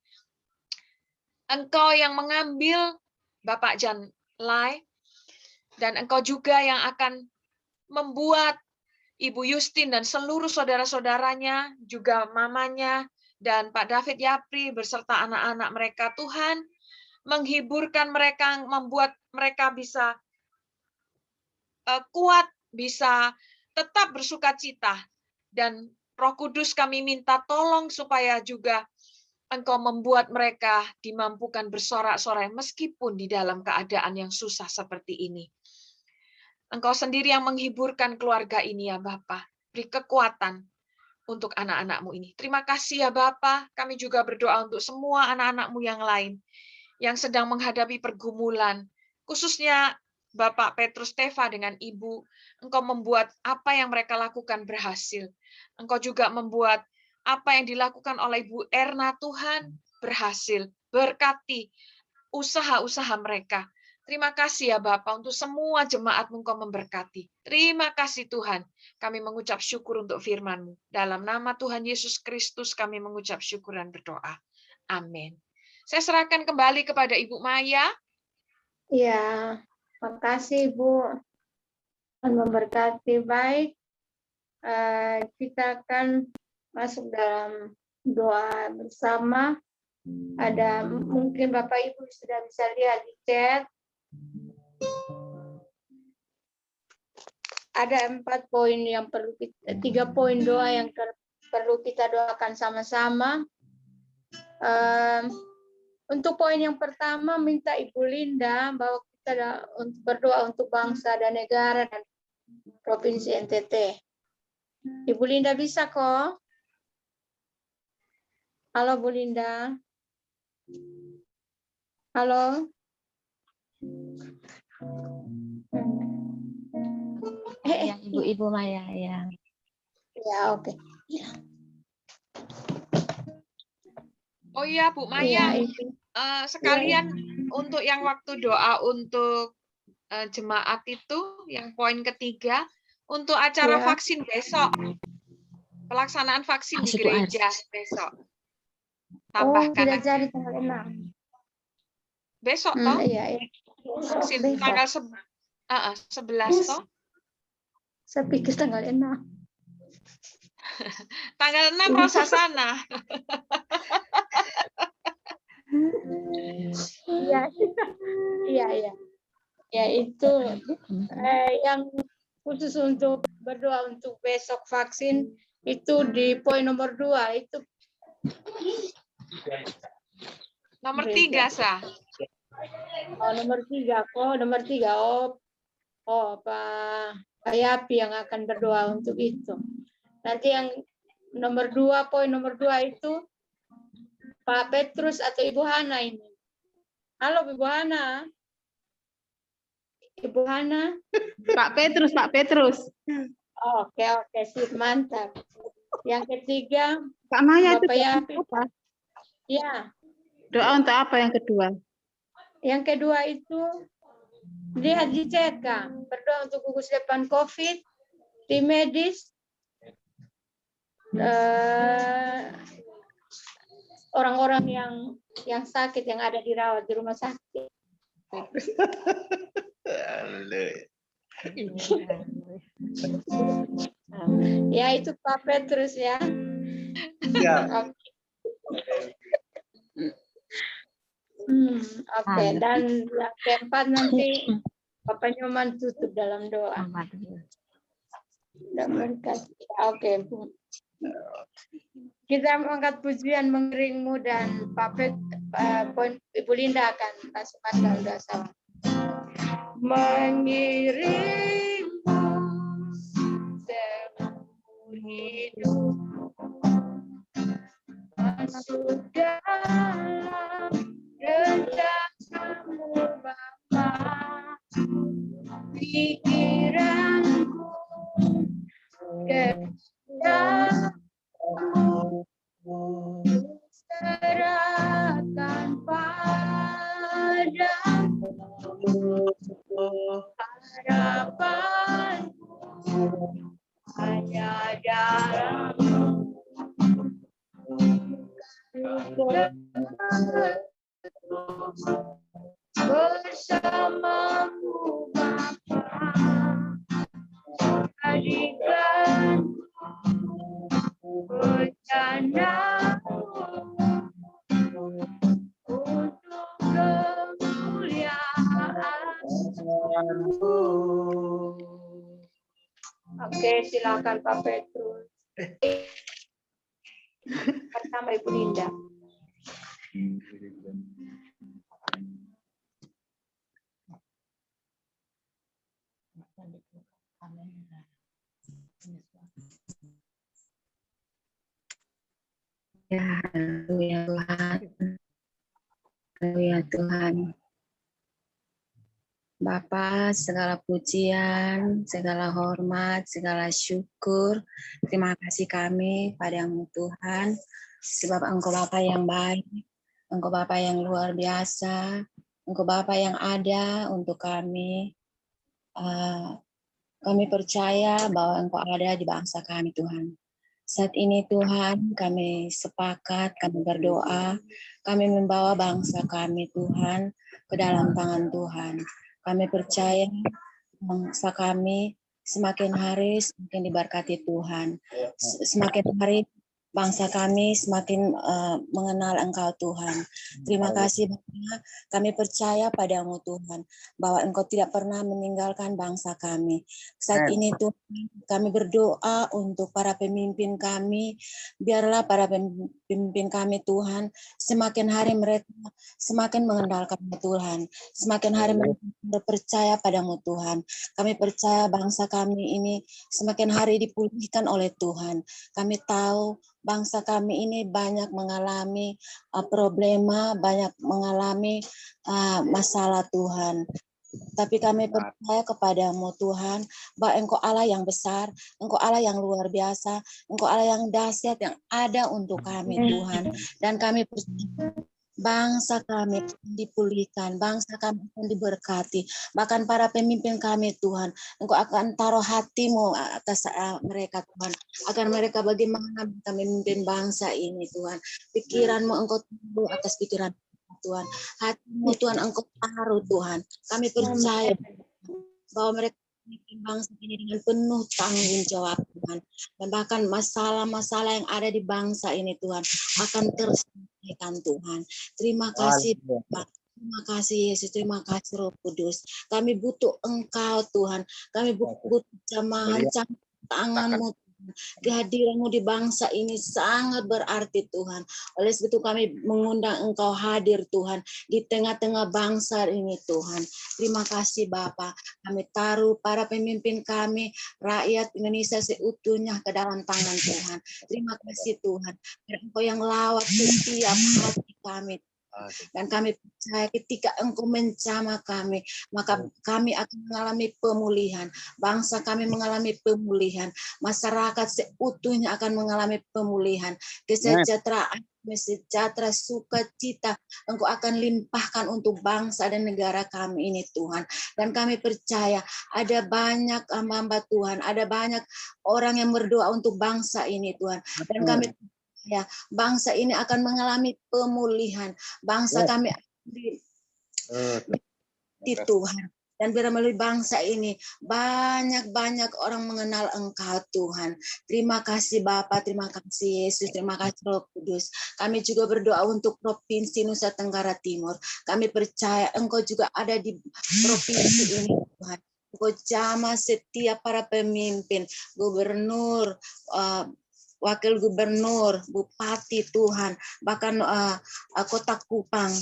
Engkau yang mengambil Bapak Jan Lai, dan Engkau juga yang akan membuat Ibu Justin dan seluruh saudara-saudaranya, juga mamanya, dan Pak David Yapri beserta anak-anak mereka, Tuhan, menghiburkan mereka, membuat mereka bisa kuat, bisa tetap bersukacita. Dan Roh Kudus kami minta tolong supaya juga Engkau membuat mereka dimampukan bersorak-sorai meskipun di dalam keadaan yang susah seperti ini. Engkau sendiri yang menghiburkan keluarga ini ya Bapa. Beri kekuatan untuk anak-anak-Mu ini. Terima kasih ya Bapa. Kami juga berdoa untuk semua anak-anak-Mu yang lain yang sedang menghadapi pergumulan, khususnya Bapak Petrus Teva dengan Ibu, Engkau membuat apa yang mereka lakukan berhasil. Engkau juga membuat apa yang dilakukan oleh Ibu Erna, Tuhan, berhasil. Berkati usaha-usaha mereka. Terima kasih ya Bapak untuk semua jemaat-Mu Engkau memberkati. Terima kasih Tuhan. Kami mengucap syukur untuk firman-Mu. Dalam nama Tuhan Yesus Kristus kami mengucap syukur dan berdoa. Amin. Saya serahkan kembali kepada Ibu Maya. Ya, makasih Bu. Tuhan memberkati. Baik, kita akan masuk dalam doa bersama. Ada mungkin Bapak Ibu sudah bisa lihat di chat. Ada 4 poin yang perlu kita, 3 poin doa yang perlu kita doakan sama-sama. Untuk poin yang pertama, minta Ibu Linda bahwa kita untuk berdoa untuk bangsa dan negara dan Provinsi NTT. Ibu Linda bisa kok? Halo Bu Linda. Halo. Ya, Ibu Maya ya. Ya, oke. Oh iya Bu Maya, sekalian untuk yang waktu doa untuk jemaat itu, yang poin ketiga, untuk acara vaksin besok, pelaksanaan vaksin di gereja besok. Tambahkan tidak jadi tanggal 6. Besok toh? Iya. Vaksin tanggal 11 toh? Saya pikir tanggal 6. Tanggal 6 Rosasana. Iya. Ya itu yang khusus untuk berdoa untuk besok vaksin itu di poin nomor 2 itu. Nomor 3 Sa. Oh nomor 3 kok, nomor 3 Pak Yapi yang akan berdoa untuk itu. Nanti yang nomor 2, poin nomor 2 itu Pak Petrus atau Ibu Hana ini. Halo Ibu Hana. Ibu Hana. Pak Petrus. Oke, sip, mantap. Yang ketiga, Kak Maya Bapak itu Yapi. apa? Ya. Doa untuk apa yang kedua? Yang kedua itu lihat di cek, Kak. Berdoa untuk gugus depan COVID, tim medis, orang-orang yang sakit yang ada dirawat di rumah sakit. Ya itu Pak Petrus ya. Oke. Dan yang keempat nanti Bapak Nyoman tutup dalam doa. Oke. Kita mengangkat pujian mengiringmu dan poin Ibu Linda akan masuk dalam doa sama. Mengiringmu seumur hidup masuk dalam rencanamu Bapa, pikiranku kehendakmu serahkan padamu, harapanku hanya dalam bersamamu Bapa, jadikan rencanamu untuk kemuliaanmu. Oke, silakan Pak Petrus. Pertama Ibu Linda. Ya, haleluya Tuhan. Ya Tuhan. Bapa, segala pujian, segala hormat, segala syukur, terima kasih kami padamu Tuhan, sebab Engkau Bapa yang baik, Engkau Bapa yang luar biasa, Engkau Bapa yang ada untuk kami. Kami percaya bahwa Engkau ada di bangsa kami Tuhan. Saat ini Tuhan, kami sepakat, kami berdoa, kami membawa bangsa kami Tuhan ke dalam tangan Tuhan. Kami percaya bangsa kami semakin hari semakin diberkati Tuhan. Semakin hari bangsa kami semakin mengenal Engkau Tuhan. Terima kasih Bapa, kami percaya padamu Tuhan, bahwa Engkau tidak pernah meninggalkan bangsa kami. Saat ini Tuhan, kami berdoa untuk para pemimpin kami, biarlah para pemimpin kami Tuhan, semakin hari mereka semakin mengenalkan Tuhan, semakin hari mereka berpercaya padamu Tuhan. Kami percaya bangsa kami ini semakin hari dipulihkan oleh Tuhan. Kami tahu bangsa kami ini banyak mengalami problema, banyak mengalami masalah Tuhan. Tapi kami percaya kepadamu Tuhan, bahwa Engkau Allah yang besar, Engkau Allah yang luar biasa, Engkau Allah yang dahsyat yang ada untuk kami Tuhan. Dan kami percaya bangsa kami dipulihkan, bangsa kami akan diberkati, bahkan para pemimpin kami Tuhan, Engkau akan taruh hatimu atas mereka Tuhan, agar mereka bagaimana kami memimpin bangsa ini Tuhan. Pikiranmu Engkau taruh atas pikiran Tuhan, hatimu Tuhan Engkau taruh Tuhan. Kami percaya bahwa mereka memimpin bangsa ini dengan penuh tanggung jawab Tuhan, dan bahkan masalah-masalah yang ada di bangsa ini Tuhan akan terselesaikan Tuhan. Terima kasih Bapak. Terima kasih Yesus, terima kasih Roh Kudus. Kami butuh Engkau Tuhan, kami butuh jamahan tangan-Mu. Kehadiranmu di bangsa ini sangat berarti Tuhan. Oleh sebab itu kami mengundang Engkau hadir Tuhan di tengah-tengah bangsa ini Tuhan. Terima kasih Bapa. Kami taruh para pemimpin kami, rakyat Indonesia seutuhnya ke dalam tangan Tuhan. Terima kasih Tuhan. Engkau yang lawat setiap hati kami. Dan kami percaya ketika Engkau menjamah kami, maka kami akan mengalami pemulihan. Bangsa kami mengalami pemulihan. Masyarakat seutuhnya akan mengalami pemulihan. Kesejahteraan, sejahtera, sukacita Engkau akan limpahkan untuk bangsa dan negara kami ini Tuhan. Dan kami percaya ada banyak hamba Tuhan, ada banyak orang yang berdoa untuk bangsa ini Tuhan. Dan kami ya, bangsa ini akan mengalami pemulihan. Bangsa kami di Tuhan. Dan biar melalui bangsa ini banyak-banyak orang mengenal Engkau Tuhan. Terima kasih Bapa, terima kasih Yesus, terima kasih Roh Kudus. Kami juga berdoa untuk Provinsi Nusa Tenggara Timur. Kami percaya Engkau juga ada di provinsi ini Tuhan. Engkau jamah setiap para pemimpin, gubernur, wakil gubernur, bupati Tuhan, bahkan kota Kupang,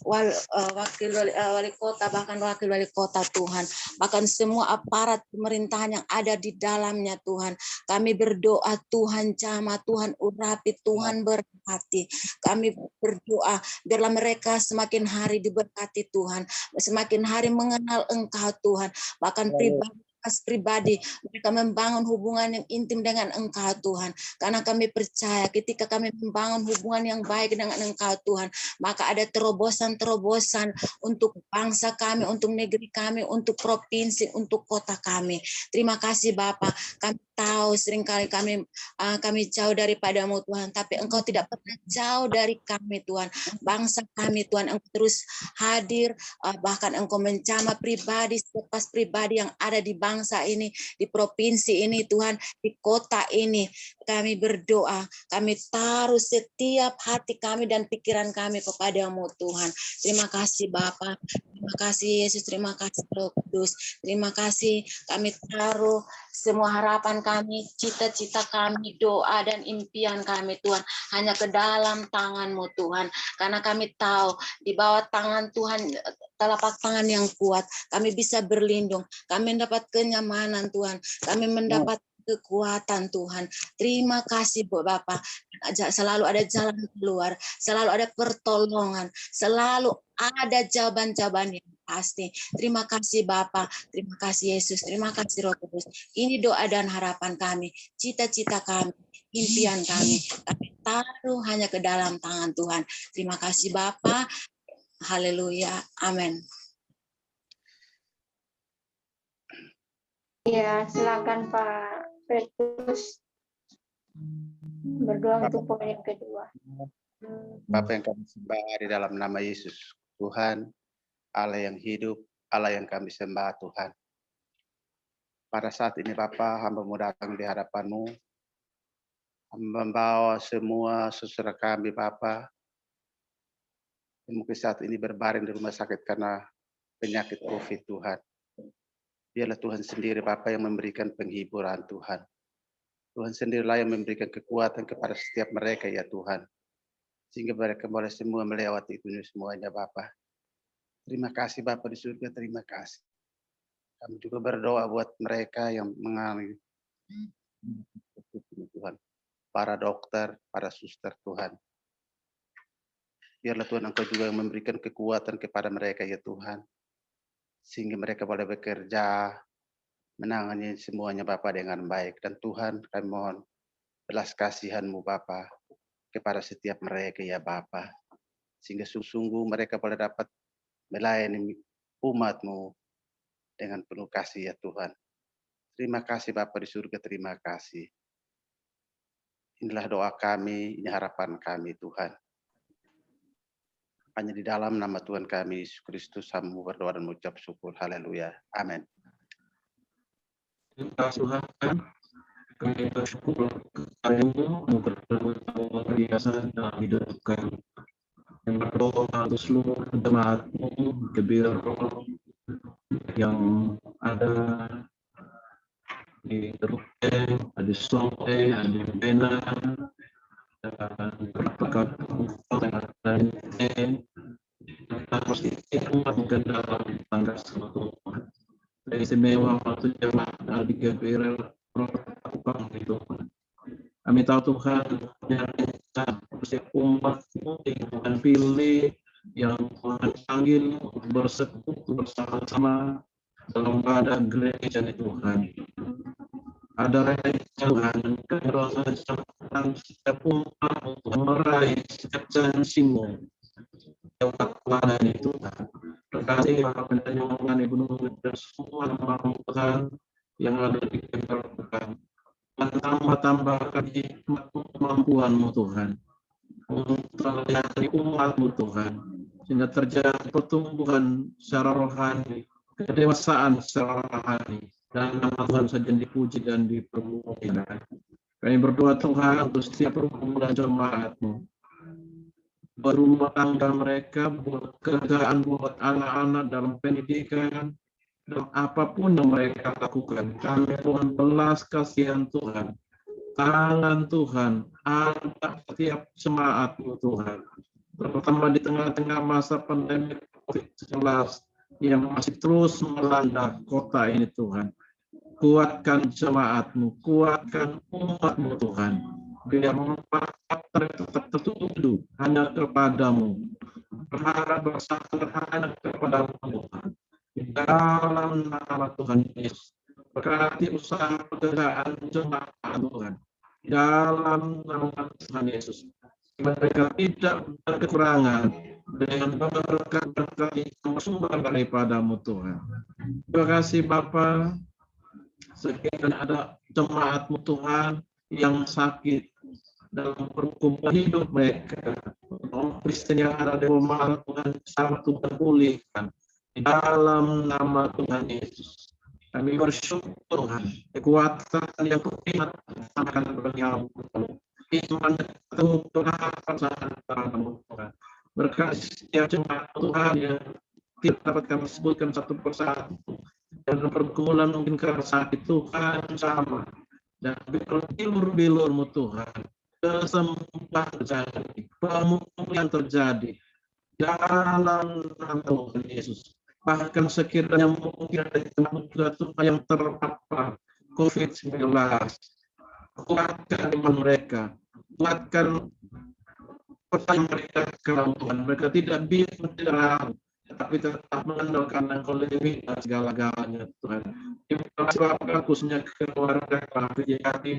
wakil wali kota, bahkan wakil wali kota Tuhan, bahkan semua aparat pemerintahan yang ada di dalamnya Tuhan. Kami berdoa Tuhan jamah, Tuhan urapi, Tuhan berkati. Kami berdoa biarlah mereka semakin hari diberkati Tuhan, semakin hari mengenal Engkau Tuhan, bahkan pribadi mereka membangun hubungan yang intim dengan Engkau Tuhan, karena kami percaya ketika kami membangun hubungan yang baik dengan Engkau Tuhan, maka ada terobosan-terobosan untuk bangsa kami, untuk negeri kami, untuk provinsi, untuk kota kami. Terima kasih Bapa. Kami tahu seringkali kami jauh daripadamu Tuhan, tapi Engkau tidak pernah jauh dari kami Tuhan. Bangsa kami Tuhan, Engkau terus hadir, bahkan Engkau menjamah pribadi selepas pribadi yang ada di bangsa ini, di provinsi ini Tuhan, di kota ini. Kami berdoa, kami taruh setiap hati kami dan pikiran kami kepadamu Tuhan. Terima kasih Bapa, terima kasih Yesus, terima kasih Roh Kudus, terima kasih. Kami taruh semua harapan kami, cita-cita kami, doa dan impian kami Tuhan hanya ke dalam tangan-Mu Tuhan, karena kami tahu di bawah tangan Tuhan, telapak tangan yang kuat, kami bisa berlindung, kami mendapat kenyamanan Tuhan, kami mendapat kekuatan Tuhan. Terima kasih buat Bapak. Selalu ada jalan keluar, selalu ada pertolongan, selalu ada jawaban-jawaban yang pasti. Terima kasih Bapak, terima kasih Yesus, terima kasih Roh Kudus. Ini doa dan harapan kami, cita-cita kami, impian kami taruh hanya ke dalam tangan Tuhan. Terima kasih Bapak. Haleluya. Amin. Ya, silakan Pak Petrus berdoa untuk poin yang kedua. Bapa yang kami sembah di dalam nama Yesus, Tuhan, Allah yang hidup, Allah yang kami sembah Tuhan. Pada saat ini Bapa, hamba-Mu datang di hadapan-Mu, membawa semua saudara kami Bapa, yang mungkin saat ini berbaring di rumah sakit karena penyakit COVID Tuhan. Biarlah Tuhan sendiri Bapa yang memberikan penghiburan Tuhan. Tuhan sendirilah yang memberikan kekuatan kepada setiap mereka ya Tuhan. Sehingga mereka boleh semua melewati itu semuanya Bapa. Terima kasih Bapa di surga, terima kasih. Kami juga berdoa buat mereka yang mengalami Tuhan. Para dokter, para suster Tuhan. Biarlah Tuhan Engkau juga yang memberikan kekuatan kepada mereka ya Tuhan. Sehingga mereka boleh bekerja, menangani semuanya Bapa dengan baik. Dan Tuhan kami mohon belas kasihan-Mu Bapa kepada setiap mereka ya Bapa. Sehingga sungguh mereka boleh dapat melayani umat-Mu dengan penuh kasih ya Tuhan. Terima kasih Bapa di surga, terima kasih. Inilah doa kami, ini harapan kami Tuhan. Hanya di dalam nama Tuhan kami, Yesus Kristus, kami berdoa dan mengucap syukur. Haleluya. Amin. Terima kasih Tuhan. Kami bersyukur kepadamu untuk luar biasa dalam hidup kami. Yang berdoa untuk seluruh jemaat-Mu, Gebiro yang ada di Terute, di Sonte, di Bena, dan berbagai dan pasti umat mungkin dalam tangga satu istimewa waktu jemaat di Gabriel Protokol itu. Kami tahu Tuhan yang setiap umat-Mu yang pilih yang Tuhan panggil bersekutu bersama-sama dalam keadaan gereja Tuhan. Ada rencana Tuhan dan setiap umat untuk meraih setiap janji-Mu yang kepada itu Tuhan. Terima kasih Bapak Pendengar Ibu Nurul dan semua orang Tuhan yang ada di Tuhan. Dan tambah-tambahkan kemampuan-Mu Tuhan untuk melayani umat-Mu Tuhan, sehingga terjadi pertumbuhan secara rohani, kedewasaan secara rohani, dan nama Tuhan saja dipuji dan dipermuliakan. Kami berdoa Tuhan untuk setiap rumah dan jemaat-Mu, buat rumah tangga mereka, buat kerjaan, buat anak-anak dalam pendidikan, dan apapun yang mereka lakukan. Kami Tuhan belas kasihan Tuhan, tangan Tuhan ada setiap jemaat-Mu Tuhan, terutama di tengah-tengah masa pandemi COVID-19 yang masih terus melanda kota ini Tuhan. Kuatkan jemaat-Mu, kuatkan umat-Mu Tuhan, biar mereka tetap tertuju hanya kepada-Mu, berharap bersandar hanya kepada-Mu Tuhan. Di dalam nama Tuhan Yesus, berkati usaha pekerjaan jemaat Tuhan. Di dalam nama Tuhan Yesus, mereka tidak berkekurangan dengan berkat-berkat yang bersumber daripada-Mu Tuhan. Terima kasih Bapa. Sekiranya ada jemaat-Mu Tuhan yang sakit dalam perkumpulan hidup mereka, orang Kristen yang ada di rumah Tuhan, sama Tuhan pulihkan. Di dalam nama Tuhan Yesus, kami bersyukur Tuhan, kekuatan yang kuat akan bernyata, iman teguh Tuhan Tuhan. Berkati setiap jemaat Tuhan yang tidak dapat kami sebutkan satu persatu, dan pergumulan mungkin karena sakit Tuhan sama, dan bilur-bilur-mu Tuhan, kesembuhan terjadi, pemulihan terjadi dalam nama Tuhan Yesus. Bahkan sekiranya mungkin ada juga Tuhan yang terpapar COVID-19. Kuatkan iman mereka, kuatkan percaya mereka kepada Tuhan. Mereka tidak bingung, tidak ragu, tapi tetap mengandalkan Engkau lebih dari segala-galanya, Tuhan. Terima kasih Bapak, khususnya keluarga Kejati,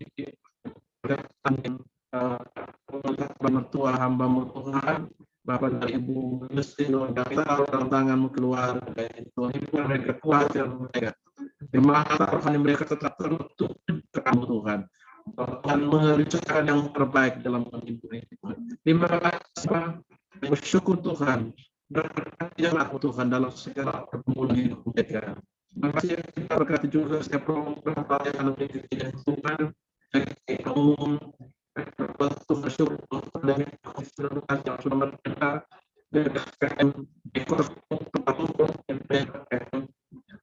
mertua hamba-Mu Tuhan, Bapak dan Ibu Justino, kami taruh dalam tangan-Mu keluarga Tuhan. Ibu mereka kuatkan mereka. Terima kasih mereka tetap tertutup ke Kamu Tuhan. Tuhan mengerjakan yang terbaik dalam hidup ini. Terima kasih Pak. Bersyukur Tuhan. Berkati jemaat Tuhan dalam segala pergumulan hidup mereka. Terima kasih kita berkati juga setiap program pelayanan yang Tuhan. Umum bersyukur dan yang sudah mereka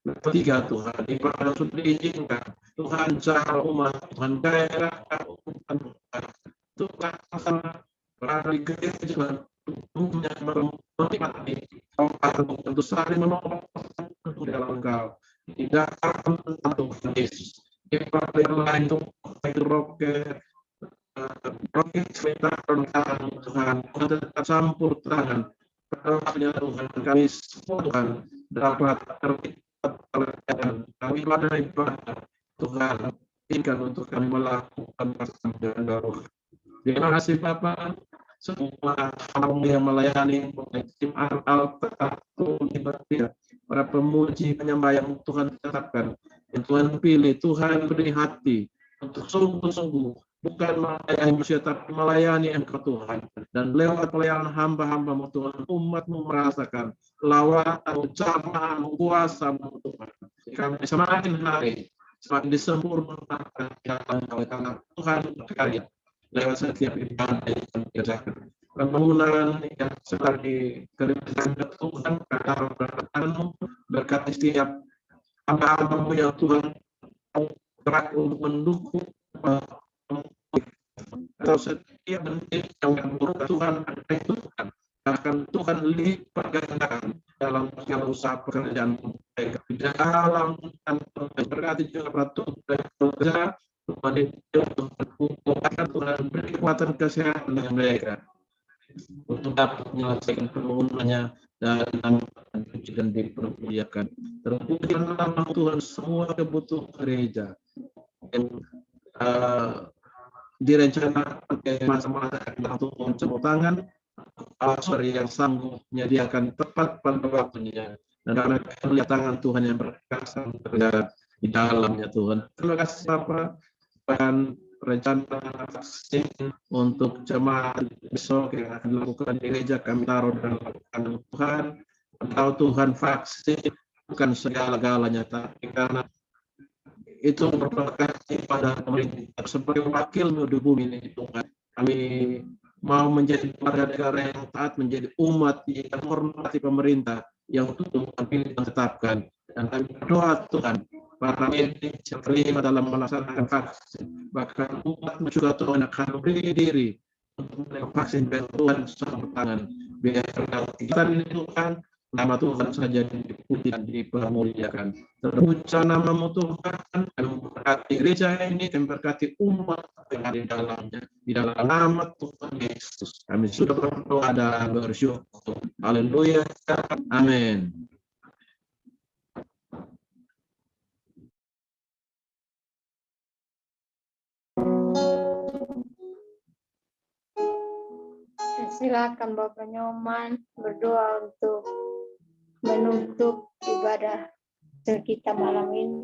ketiga Tuhan, ibadah sudah diizinkan Tuhan cara umat Tuhan daerah Tuhan sama berada di gereja punya menikmati untuk saling menolong dalam Engkau tidak akan tentang Tuhan Yesus ibadah yang lain itu roket cerita tentang Tuhan tetap campur tangan pada Tuhan kami semua Tuhan dapat kami ibadah Tuhan izinkan untuk kami melakukan persembahan roh. Terima kasih Bapak semua orang yang melayani tim altar para pemuji penyembah yang Tuhan tetapkan yang Tuhan pilih Tuhan beri hati untuk sungguh-sungguh bukan melayani manusia tapi melayani Engkau Tuhan dan lewat pelayanan hamba-hamba-Mu Tuhan umat-Mu merasakan lawatan, ucapan, kuasa-Mu Tuhan. Kami semakin hari semakin disempurnakan karena Tuhan berkarya lewat setiap ibadah yang kami kerjakan. Pembangunan yang sedang dikerjakan Tuhan berkata-Mu berkati setiap hamba-hamba-Mu yang Tuhan gerak untuk mendukung atau setiap bentuk yang buruk Tuhan Tuhan akan Tuhan lipat gandakan dalam segala usaha pekerjaan mereka di dalam berkati juga peraturan kerja Tuhan beri kekuatan kesehatan dengan mereka untuk dapat menyelesaikan pembangunannya dan dipermuliakan. Terpujilah nama Tuhan semua kebutuhan gereja yang direncanakan ke masa-masa untuk campur tangan pastor yang sanggup menyediakan tepat pada waktunya dan karena kelihatan Tuhan yang berkasa bekerja di dalamnya Tuhan. Terima kasih Bapak dan rencana vaksin untuk jemaat besok yang akan dilakukan di gereja kami taruh dalam tangan Tuhan. Tahu Tuhan vaksin bukan segala-galanya tapi karena itu berkati pada pemerintah sebagai wakil di bumi ini Tuhan. Kami mau menjadi warga negara yang taat, menjadi umat yang menghormati pemerintah yang Tuhan pilih dan tetapkan. Dan kami berdoa Tuhan, para medik yang terlibat dalam melaksanakan vaksin, bahkan umat juga Tuhan akan beri diri untuk menerima vaksin dan Tuhan bersama tangan. Biar kegiatan ini Tuhan, nama Tuhan saja dipuji dan dipermuliakan. Terpuji nama-Mu Tuhan, dan memberkati gereja ini, dan memberkati umat yang ada di dalamnya. Di dalam nama Tuhan Yesus, kami sudah berdoa dan bersyukur. Haleluya. Amin. Silakan Bapak Nyoman berdoa untuk menutup ibadah kita malam ini.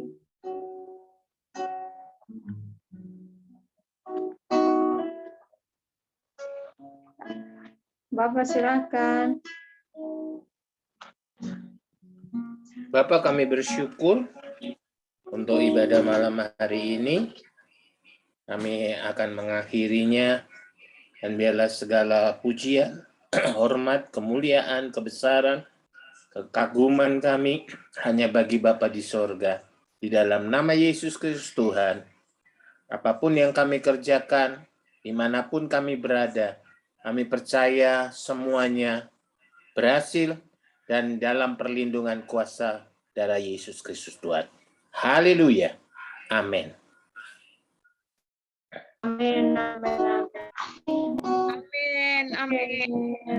Bapak silakan. Bapak, kami bersyukur untuk ibadah malam hari ini. Kami akan mengakhirinya dan biarlah segala pujian, hormat, kemuliaan, kebesaran, kekaguman kami hanya bagi Bapa di sorga. Di dalam nama Yesus Kristus Tuhan, apapun yang kami kerjakan, dimanapun kami berada, kami percaya semuanya berhasil dan dalam perlindungan kuasa darah Yesus Kristus Tuhan. Haleluya. Amin. Amin. Amin. Amin. Amin.